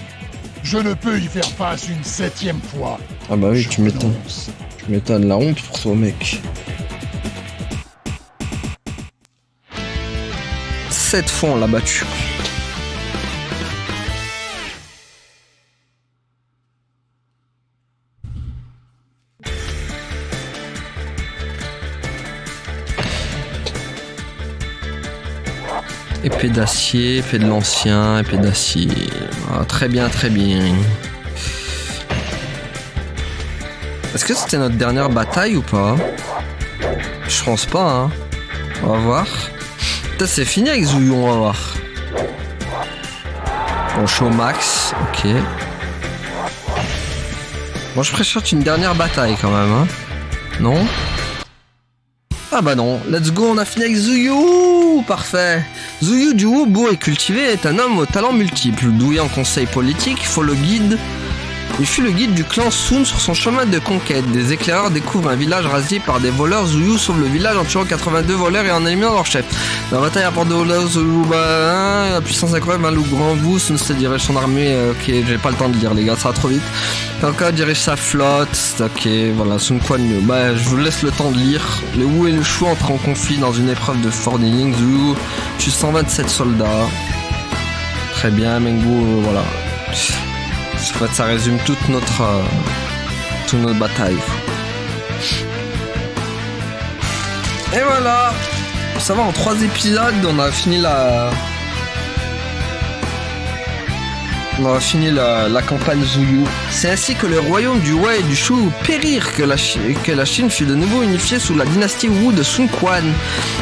Speaker 8: Je ne peux y faire face une 7e fois.
Speaker 1: Ah bah oui,
Speaker 8: Je
Speaker 1: tu m'étonnes.
Speaker 8: renonce.
Speaker 1: Tu m'étonnes, la honte pour toi, mec. 7 fois on l'a battu. Épée d'acier, épée de l'ancien, épée d'acier. Ah, très bien, très bien. Est-ce que c'était notre dernière bataille ou pas? Je pense pas, hein. On va voir. Peut-être c'est fini avec Zuyu, on va voir. Bon, je suis au max, ok. Bon, je préchote une dernière bataille quand même, hein. Non? Ah bah non, let's go, on a fini avec Zuyu. Parfait. Zuyu du haut, beau et cultivé, est un homme aux talents multiples. Doué en conseil politique, il fut le guide du clan Sun sur son chemin de conquête. Des éclaireurs découvrent un village rasé par des voleurs. Zuyu sauve le village en tuant 82 voleurs et en éliminant leur chef. La bataille apporte de voleurs Zuyu, la puissance incroyable, un loup grand vous, Sun se dirige son armée. Ok, j'ai pas le temps de lire les gars, ça va trop vite. Kanka dirige sa flotte. Ok, voilà, Sun Quan Yu. Bah, je vous laisse le temps de lire. Le Wu et le Shu entrent en conflit dans une épreuve de fordiling. Zuyu tue 127 soldats. Très bien, Mengu, voilà. En fait, ça résume toute notre bataille. Et voilà. Ça va, en 3 épisodes, on a fini la campagne Zuyu. C'est ainsi que le royaume du Wei et du Shu périrent, que la Chine fut de nouveau unifiée sous la dynastie Wu de Sun Quan.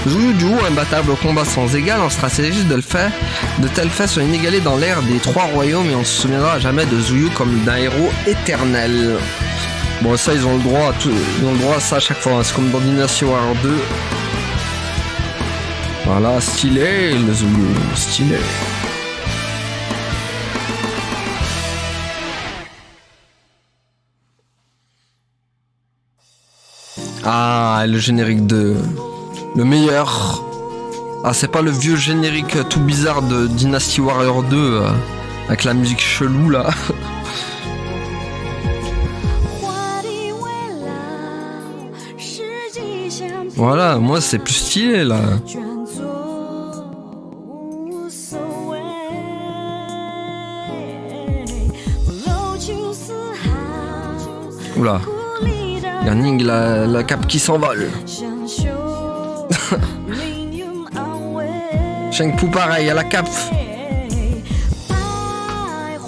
Speaker 1: Zuyu du Wu, imbattable au combat sans égal, en stratégiste de tels faits sont inégalés dans l'ère des 3 royaumes et on se souviendra à jamais de Zuyu comme d'un héros éternel. Bon, ça, ils ont le droit à ça à chaque fois, c'est comme dans Dynasty Warrior 2. Voilà, stylé, le Zuyu, stylé. Ah, le générique le meilleur. Ah, c'est pas le vieux générique tout bizarre de Dynasty Warrior 2 avec la musique chelou là. Voilà, moi c'est plus stylé là. Oula. Ganning, la cape qui s'envole. Shengpu pareil, à la cape.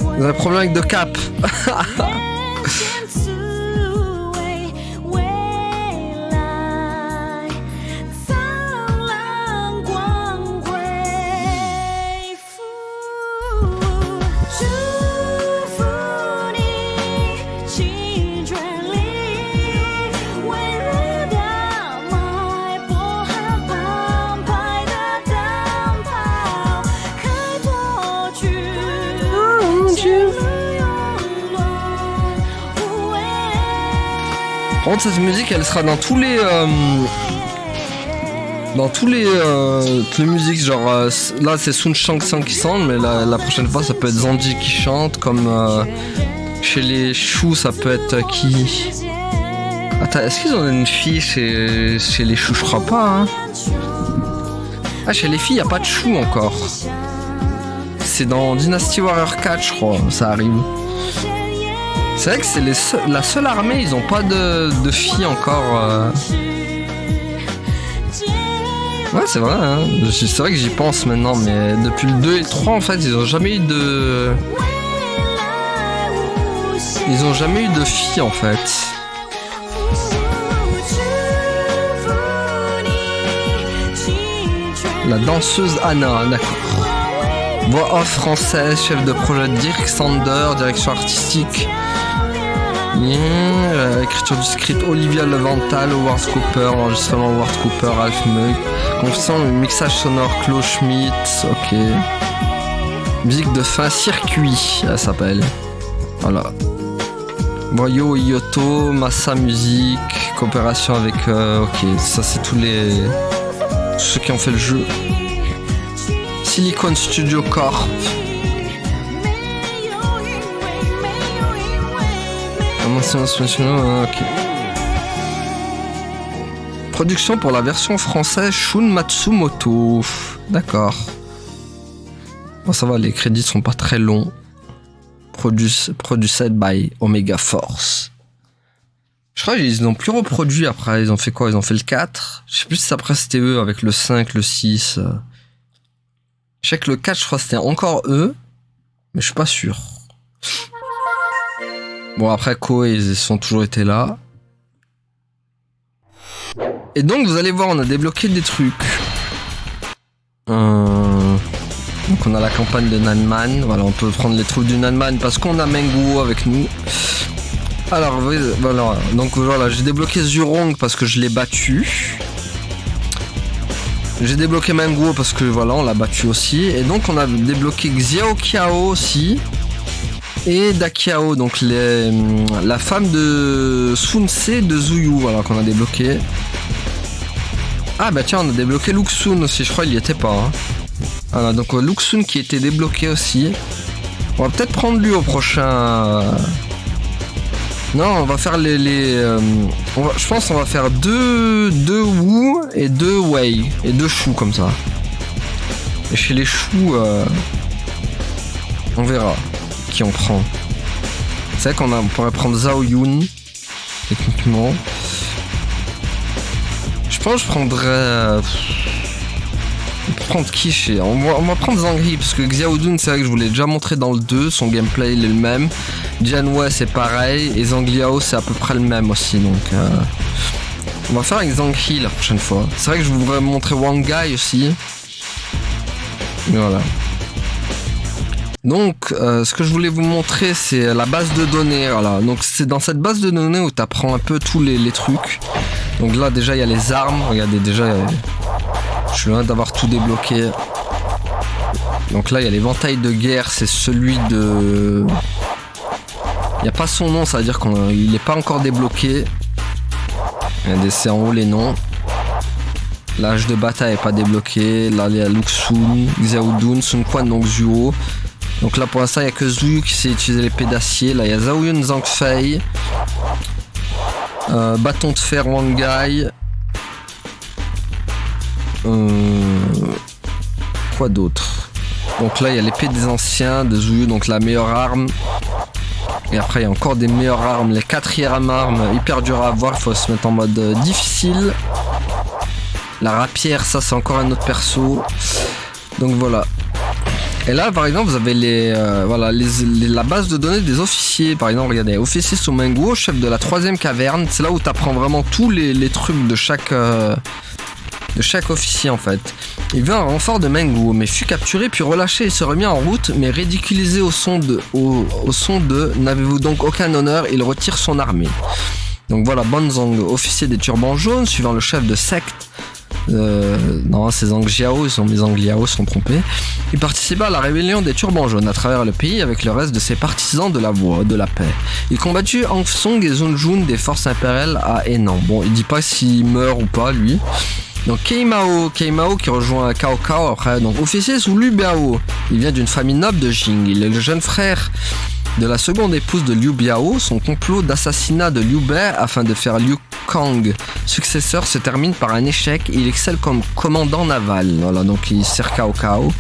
Speaker 1: Vous avez un problème avec de cap. Par contre, cette musique, elle sera dans tous les Dans toutes les musiques, genre là c'est Sun Shang-Tsung qui chante, mais la prochaine fois ça peut être Zanji qui chante, comme chez les Shu ça peut être qui. Attends, est-ce qu'ils ont une fille chez les Shu? Je crois pas, hein. Ah, chez les filles y a pas de Shu encore. C'est dans Dynasty Warrior 4 je crois, ça arrive. C'est vrai que c'est la seule armée, ils ont pas de filles encore. Ouais, c'est vrai, hein. C'est vrai que j'y pense maintenant, mais depuis le 2 et le 3, en fait, ils ont jamais eu de filles, en fait. La danseuse Anna, d'accord. Voix off française, chef de projet Dirk Sander, direction artistique. Écriture du script Olivia Leventhal, Howard Cooper, enregistrement Howard Cooper, Ralph Meuk. Confiant le mixage sonore Klaus Schmidt, ok. Musique de fin Circuit, elle s'appelle. Voilà. Boyo Iyoto, Massa Music, coopération avec. Ok, ça c'est tous ceux qui ont fait le jeu. Silicon Studio Corp. Ok. Production pour la version française Shun Matsumoto. D'accord. Bon, ça va, les crédits sont pas très longs. Produced by Omega Force. Je crois qu'ils n'ont plus reproduit après. Ils ont fait quoi? Ils ont fait le 4. Je sais plus si après c'était eux avec le 5, le 6. Je sais que le 4, je crois que c'était encore eux. Mais je suis pas sûr. Bon, après, Koei, ils ont toujours été là. Et donc, vous allez voir, on a débloqué des trucs. Donc, on a la campagne de Nanman. Voilà, on peut prendre les trucs du Nanman parce qu'on a Menguo avec nous. Alors, voilà. Donc, voilà, j'ai débloqué Zurong parce que je l'ai battu. J'ai débloqué Menguo parce que, voilà, on l'a battu aussi. Et donc, on a débloqué Xiao Qiao aussi. Et Dakiao, donc la femme de Sun-Se de Zuyu, voilà, qu'on a débloqué. Ah bah tiens, on a débloqué Luxun aussi, je crois qu'il y était pas. Hein. Voilà, donc Luxun qui était débloqué aussi. On va peut-être prendre lui au prochain. Non, on va faire je pense qu'on va faire deux Wu et 2 Wei et 2 Shu comme ça. Et chez les Shu, on verra qui on prend. C'est vrai on pourrait prendre Zhao Yun techniquement. Je pense que je prendrais. On peut prendre qui chez. On va prendre Zhangri parce que Xiao Dun, c'est vrai que je vous l'ai déjà montré dans le 2, son gameplay il est le même. Jianwei c'est pareil et Zhang Liao c'est à peu près le même aussi, donc on va faire avec Zhangri la prochaine fois. C'est vrai que je voudrais montrer Wang Gai aussi. Mais voilà. Donc, ce que je voulais vous montrer, c'est la base de données. Voilà. Donc, c'est dans cette base de données où tu apprends un peu tous les trucs. Donc là, déjà, il y a les armes. Regardez, déjà, je suis loin d'avoir tout débloqué. Donc là, il y a l'éventail de guerre. C'est celui de... Il n'y a pas son nom, ça veut dire qu'il n'est pas encore débloqué. Regardez, c'est en haut les noms. L'âge de bataille n'est pas débloqué. Là, il y a Luxun, Xiao Dun, Sun Quan, donc Zuo. Donc là pour l'instant il n'y a que Zuyu qui sait utiliser l'épée d'acier. Là il y a Zhao Yun, Zhang Fei, bâton de fer Wang Gai. Quoi d'autre? Donc là il y a l'épée des anciens de Zuyu, donc la meilleure arme. Et après il y a encore des meilleures armes. Les 4e armes hyper dures à avoir, il faut se mettre en mode difficile. La rapière, ça c'est encore un autre perso. Donc voilà. Et là, par exemple, vous avez la base de données des officiers. Par exemple, regardez, officier sous Menguo, chef de la 3e caverne. C'est là où tu apprends vraiment tous les trucs de chaque officier, en fait. Il veut un renfort de Menguo, mais fut capturé puis relâché et se remis en route, mais ridiculisé au son de n'avez-vous donc aucun honneur? Il retire son armée. Donc voilà, Banzong, officier des turbans jaunes, suivant le chef de secte. Non, c'est Zhang Jiao, mes Zhang Liao sont trompés. Il participa à la rébellion des turbans jaunes à travers le pays avec le reste de ses partisans de la voie, de la paix. Il combattit Hang Song et Zhong Jun des forces impériales à Henan. Bon, il dit pas s'il meurt ou pas, lui. Donc Keimao qui rejoint Cao Cao après, donc officier sous Liu Biao. Il vient d'une famille noble de Jing. Il est le jeune frère de la seconde épouse de Liu Biao. Son complot d'assassinat de Liu Bei afin de faire Liu Kang successeur se termine par un échec. Il excelle comme commandant naval. Voilà, donc il sert Cao Cao.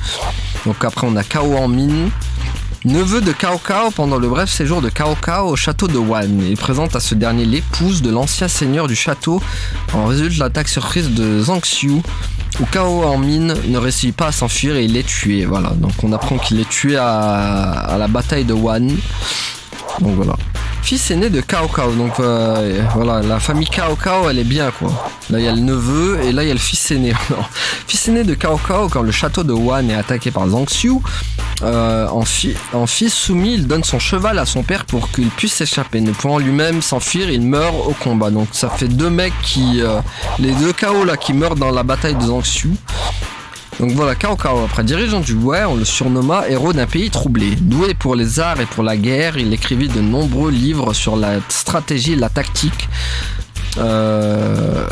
Speaker 1: Donc après on a Cao Anmin, neveu de Cao Cao pendant le bref séjour de Cao Cao au château de Wan. Il présente à ce dernier l'épouse de l'ancien seigneur du château. En résulte l'attaque surprise de Zhang Xiu, où Cao Anmin ne réussit pas à s'enfuir et il est tué. Voilà, donc on apprend qu'il est tué à la bataille de Wan. Donc voilà. Fils aîné de Cao Cao, donc voilà, la famille Cao Cao elle est bien quoi. Là il y a le neveu et là il y a le fils aîné. Fils aîné de Cao Cao, quand le château de Wan est attaqué par Zhang Xiu, en fils soumis, il donne son cheval à son père pour qu'il puisse s'échapper. Ne pouvant lui-même s'enfuir, il meurt au combat. Donc ça fait deux mecs les deux Cao là qui meurent dans la bataille de Zhang Xiu. Donc voilà, Cao Cao, après dirigeant du Wei, on le surnomma héros d'un pays troublé. Doué pour les arts et pour la guerre, il écrivit de nombreux livres sur la stratégie et la tactique. La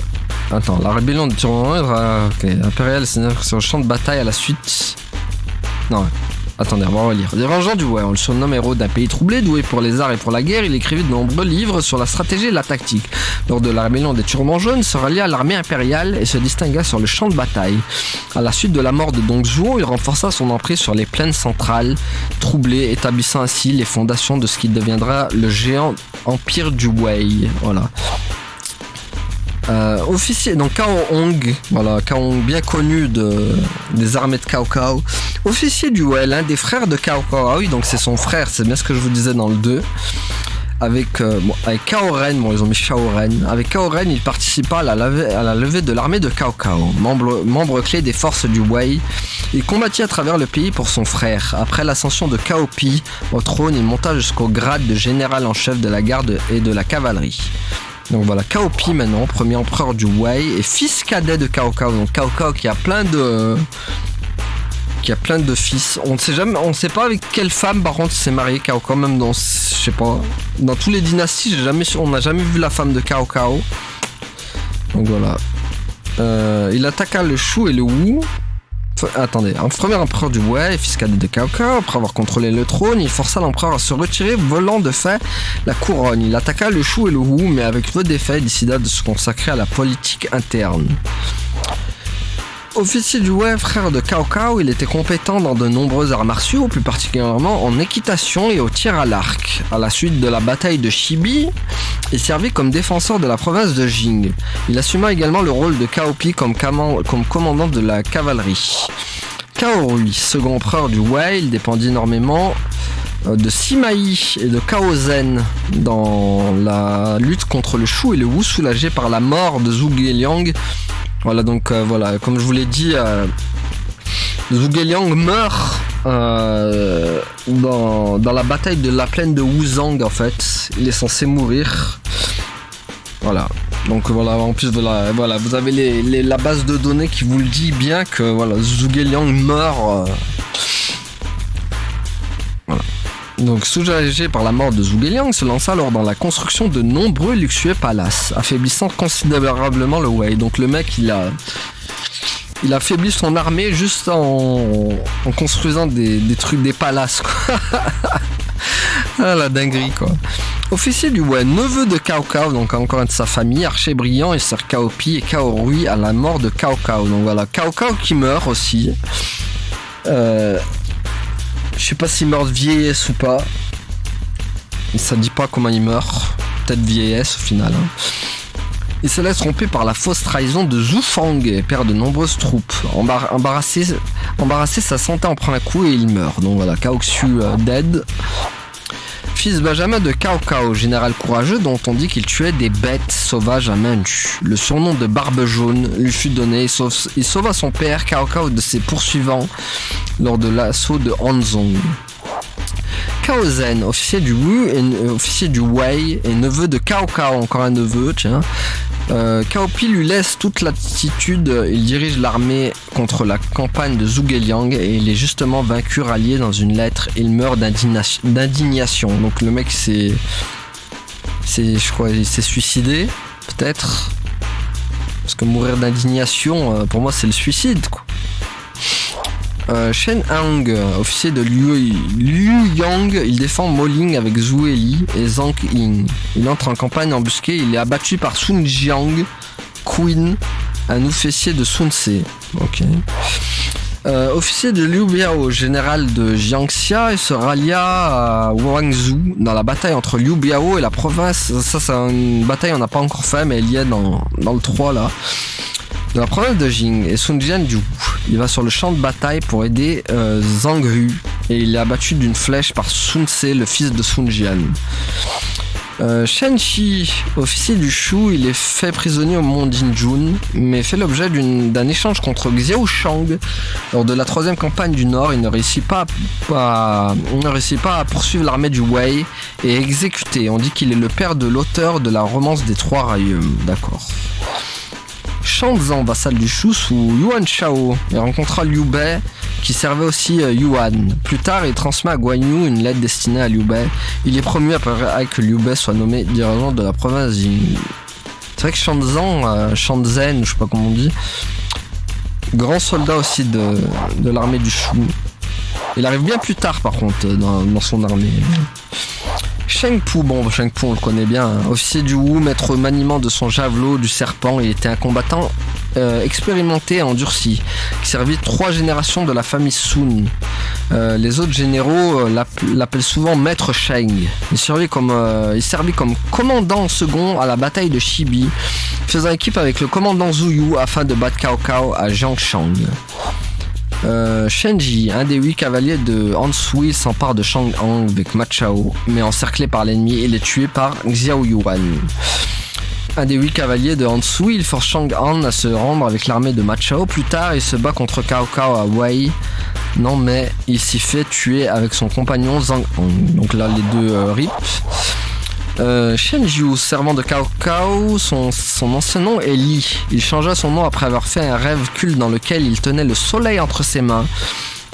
Speaker 1: rébellion de Turan, impériale sur le champ de bataille à la suite. Non, attendez, on va relire. Dirigeant du Wei, on le surnomme héros d'un pays troublé, doué pour les arts et pour la guerre, il écrivit de nombreux livres sur la stratégie et la tactique. Lors de la rébellion des Turbans jaunes, se rallia à l'armée impériale et se distingua sur le champ de bataille. À la suite de la mort de Dongzhuo, il renforça son emprise sur les plaines centrales, troublées, établissant ainsi les fondations de ce qui deviendra le géant empire du Wei. Voilà. Officier, donc Cao Hong, voilà, Cao Hong bien connu des armées de Cao Cao. Officier du Wei, l'un des frères de Cao Cao, ah oui, donc c'est son frère, c'est bien ce que je vous disais dans le 2. Avec Cao Ren, bon ils ont mis Shao Ren. Avec Cao Ren, il participa à la levée de l'armée de Cao Cao, membre clé des forces du Wei. Il combattit à travers le pays pour son frère. Après l'ascension de Cao Pi au trône, il monta jusqu'au grade de général en chef de la garde et de la cavalerie. Donc voilà, Cao Pi maintenant, premier empereur du Wei et fils cadet de Cao Cao. Donc Cao Cao qui a plein de fils. On ne sait pas avec quelle femme par contre il s'est marié Cao Cao, même dans, je sais pas, dans tous les dynasties, on n'a jamais vu la femme de Cao Cao. Donc voilà. Il attaqua le Shu et le Wu. Attendez, un premier empereur du Wei, fils cadet de Cao Cao, après avoir contrôlé le trône, il força l'empereur à se retirer, volant de fait la couronne. Il attaqua le Shu et le Wu, mais avec peu d'effet, il décida de se consacrer à la politique interne. Officier du Wei, frère de Cao Cao, il était compétent dans de nombreux arts martiaux, plus particulièrement en équitation et au tir à l'arc. À la suite de la bataille de Shibi, il servit comme défenseur de la province de Jing. Il assuma également le rôle de Cao Pi comme commandant de la cavalerie. Cao Rui, second empereur du Wei, il dépendit énormément de Sima Yi et de Cao Zhen dans la lutte contre le Shu et le Wu, soulagé par la mort de Zhuge Liang. Voilà, donc voilà, comme je vous l'ai dit, Zhuge Liang meurt dans la bataille de la plaine de Wuzang en fait. Il est censé mourir. Voilà. Donc voilà, en plus voilà, vous avez la base de données qui vous le dit bien que voilà, Zhuge Liang meurt. Voilà. Donc soulagé par la mort de Zhuge Liang, se lança alors dans la construction de nombreux luxueux palaces, affaiblissant considérablement le Wei. Donc le mec il a affaibli son armée juste en construisant des trucs, des palaces quoi. Ah la dinguerie quoi. Officier du Wei, neveu de Cao Cao, donc encore un de sa famille, archer brillant, il sert Cao Pi et Cao Rui à la mort de Cao Cao. Donc voilà, Cao Cao qui meurt aussi. Je sais pas s'il meurt de vieillesse ou pas. Ça dit pas comment il meurt. Peut-être vieillesse au final. Il se laisse tromper par la fausse trahison de Zhu Fang et perd de nombreuses troupes. Embarrassé, sa santé en prend un coup et il meurt. Donc voilà, Cao Xiu dead. Fils benjamin de Cao Cao, général courageux dont on dit qu'il tuait des bêtes sauvages à main nue. Le surnom de Barbe Jaune lui fut donné. Il sauva son père Cao Cao de ses poursuivants lors de l'assaut de Hanzong. Cao Zhen, officier du Wei et neveu de Cao Cao, encore un neveu, tiens. Cao Pi lui laisse toute latitude, il dirige l'armée contre la campagne de Zhuge Liang et il est justement vaincu, rallié dans une lettre, il meurt d'indignation. Donc le mec je crois il s'est suicidé, peut-être. Parce que mourir d'indignation, pour moi, c'est le suicide, quoi. Shen Hang, officier de Liu Yang, il défend Moling avec Zhu Eli et Zhang Ying. Il entre en campagne embusquée, il est abattu par Sun Jiang, Queen, un officier de Sun Ce. Ok. Officier de Liu Biao, général de Jiangxia, il se rallia à Wangzhou dans la bataille entre Liu Biao et la province. Ça, c'est une bataille on n'a pas encore fait, mais elle y est dans le 3 là. De la province de Jing et Sun Jianju. Il va sur le champ de bataille pour aider Zhang Hu et il est abattu d'une flèche par Sun Ce, le fils de Sun Jian. Shen Shi, officier du Shu, il est fait prisonnier au mont Jinjun, mais fait l'objet d'un échange contre Xiao Shang. Lors de la 3e campagne du Nord, il ne réussit pas à poursuivre l'armée du Wei et est exécuté. On dit qu'il est le père de l'auteur de la romance des 3 royaumes. D'accord. Shanzan, vassal du Shu, sous Yuan Shao, il rencontra Liu Bei, qui servait aussi Yuan. Plus tard, il transmet à Guan Yu une lettre destinée à Liu Bei. Il est promu après que Liu Bei soit nommé dirigeant de la province Jing. C'est vrai que Shanzhen, je sais pas comment on dit, grand soldat aussi de l'armée du Shu. Il arrive bien plus tard, par contre, dans son armée. Sheng Pu, Sheng Pu on le connaît bien, hein. Officier du Wu, maître maniement de son javelot, du serpent, il était un combattant expérimenté et endurci, qui servit 3 générations de la famille Sun. Les autres généraux l'appellent souvent Maître Sheng. Il servit comme commandant second à la bataille de Shibi, faisant équipe avec le commandant Zhu Yu afin de battre Cao Cao à Jiangshang. Shenji, un des 8 cavaliers de Han Sui, s'empare de Shang Hang avec Ma Chao, mais encerclé par l'ennemi, il est tué par Xiao Yuan. Un des 8 cavaliers de Han Sui, il force Shang Han à se rendre avec l'armée de Ma Chao. Plus tard, il se bat contre Cao Cao à Wei. Non, mais il s'y fait tuer avec son compagnon Zhang Hong. Donc là, les deux rip. Shen Jiu, servant de Cao Cao, son ancien nom est Li. Il changea son nom après avoir fait un rêve culte dans lequel il tenait le soleil entre ses mains.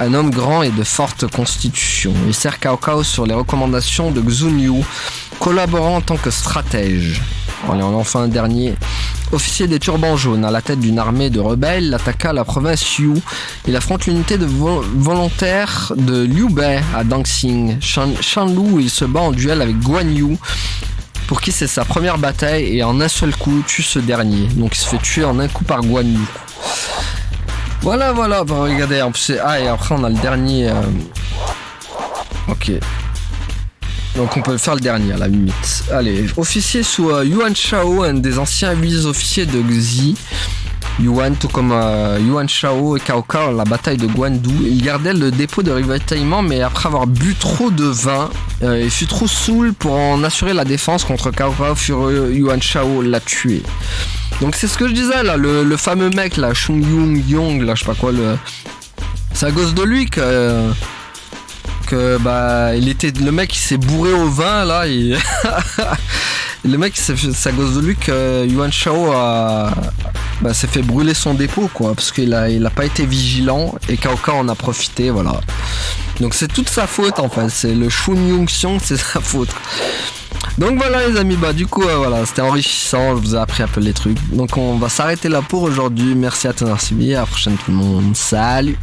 Speaker 1: Un homme grand et de forte constitution. Il sert Cao Cao sur les recommandations de Xun Yu, collaborant en tant que stratège. Allez, on en fait un dernier. Officier des turbans jaunes, à la tête d'une armée de rebelles, il attaqua la province Yu. Il affronte l'unité de volontaires de Liu Bei à Daxing. Shanlu, il se bat en duel avec Guan Yu, pour qui c'est sa première bataille, et en un seul coup tue ce dernier. Donc il se fait tuer en un coup par Guan Yu. Voilà, regardez, en plus, et après on a le dernier. Ok. Donc on peut faire le dernier à la limite. Allez, officier sous Yuan Shao, un des anciens 8 officiers de Xi. Yuan, tout comme Yuan Shao et Cao Cao à la bataille de Guandu. Il gardait le dépôt de ravitaillement, mais après avoir bu trop de vin, il fut trop saoul pour en assurer la défense contre Cao Cao. Furieux, Yuan Shao l'a tué. Donc c'est ce que je disais là, le fameux mec là, Chung Yung Yong, là je sais pas quoi, c'est à cause de lui que il était le mec, il s'est bourré au vin là, le mec, c'est à cause de lui que Yuan Shao s'est fait brûler son dépôt, quoi, parce qu'il a pas été vigilant et Cao Cao en a profité, voilà. Donc c'est toute sa faute en fait, c'est le Shun Yung Xiong, c'est sa faute. Donc voilà les amis, du coup voilà, c'était enrichissant, je vous ai appris un peu les trucs. Donc on va s'arrêter là pour aujourd'hui. Merci à tous d'avoir suivi, à la prochaine tout le monde. Salut.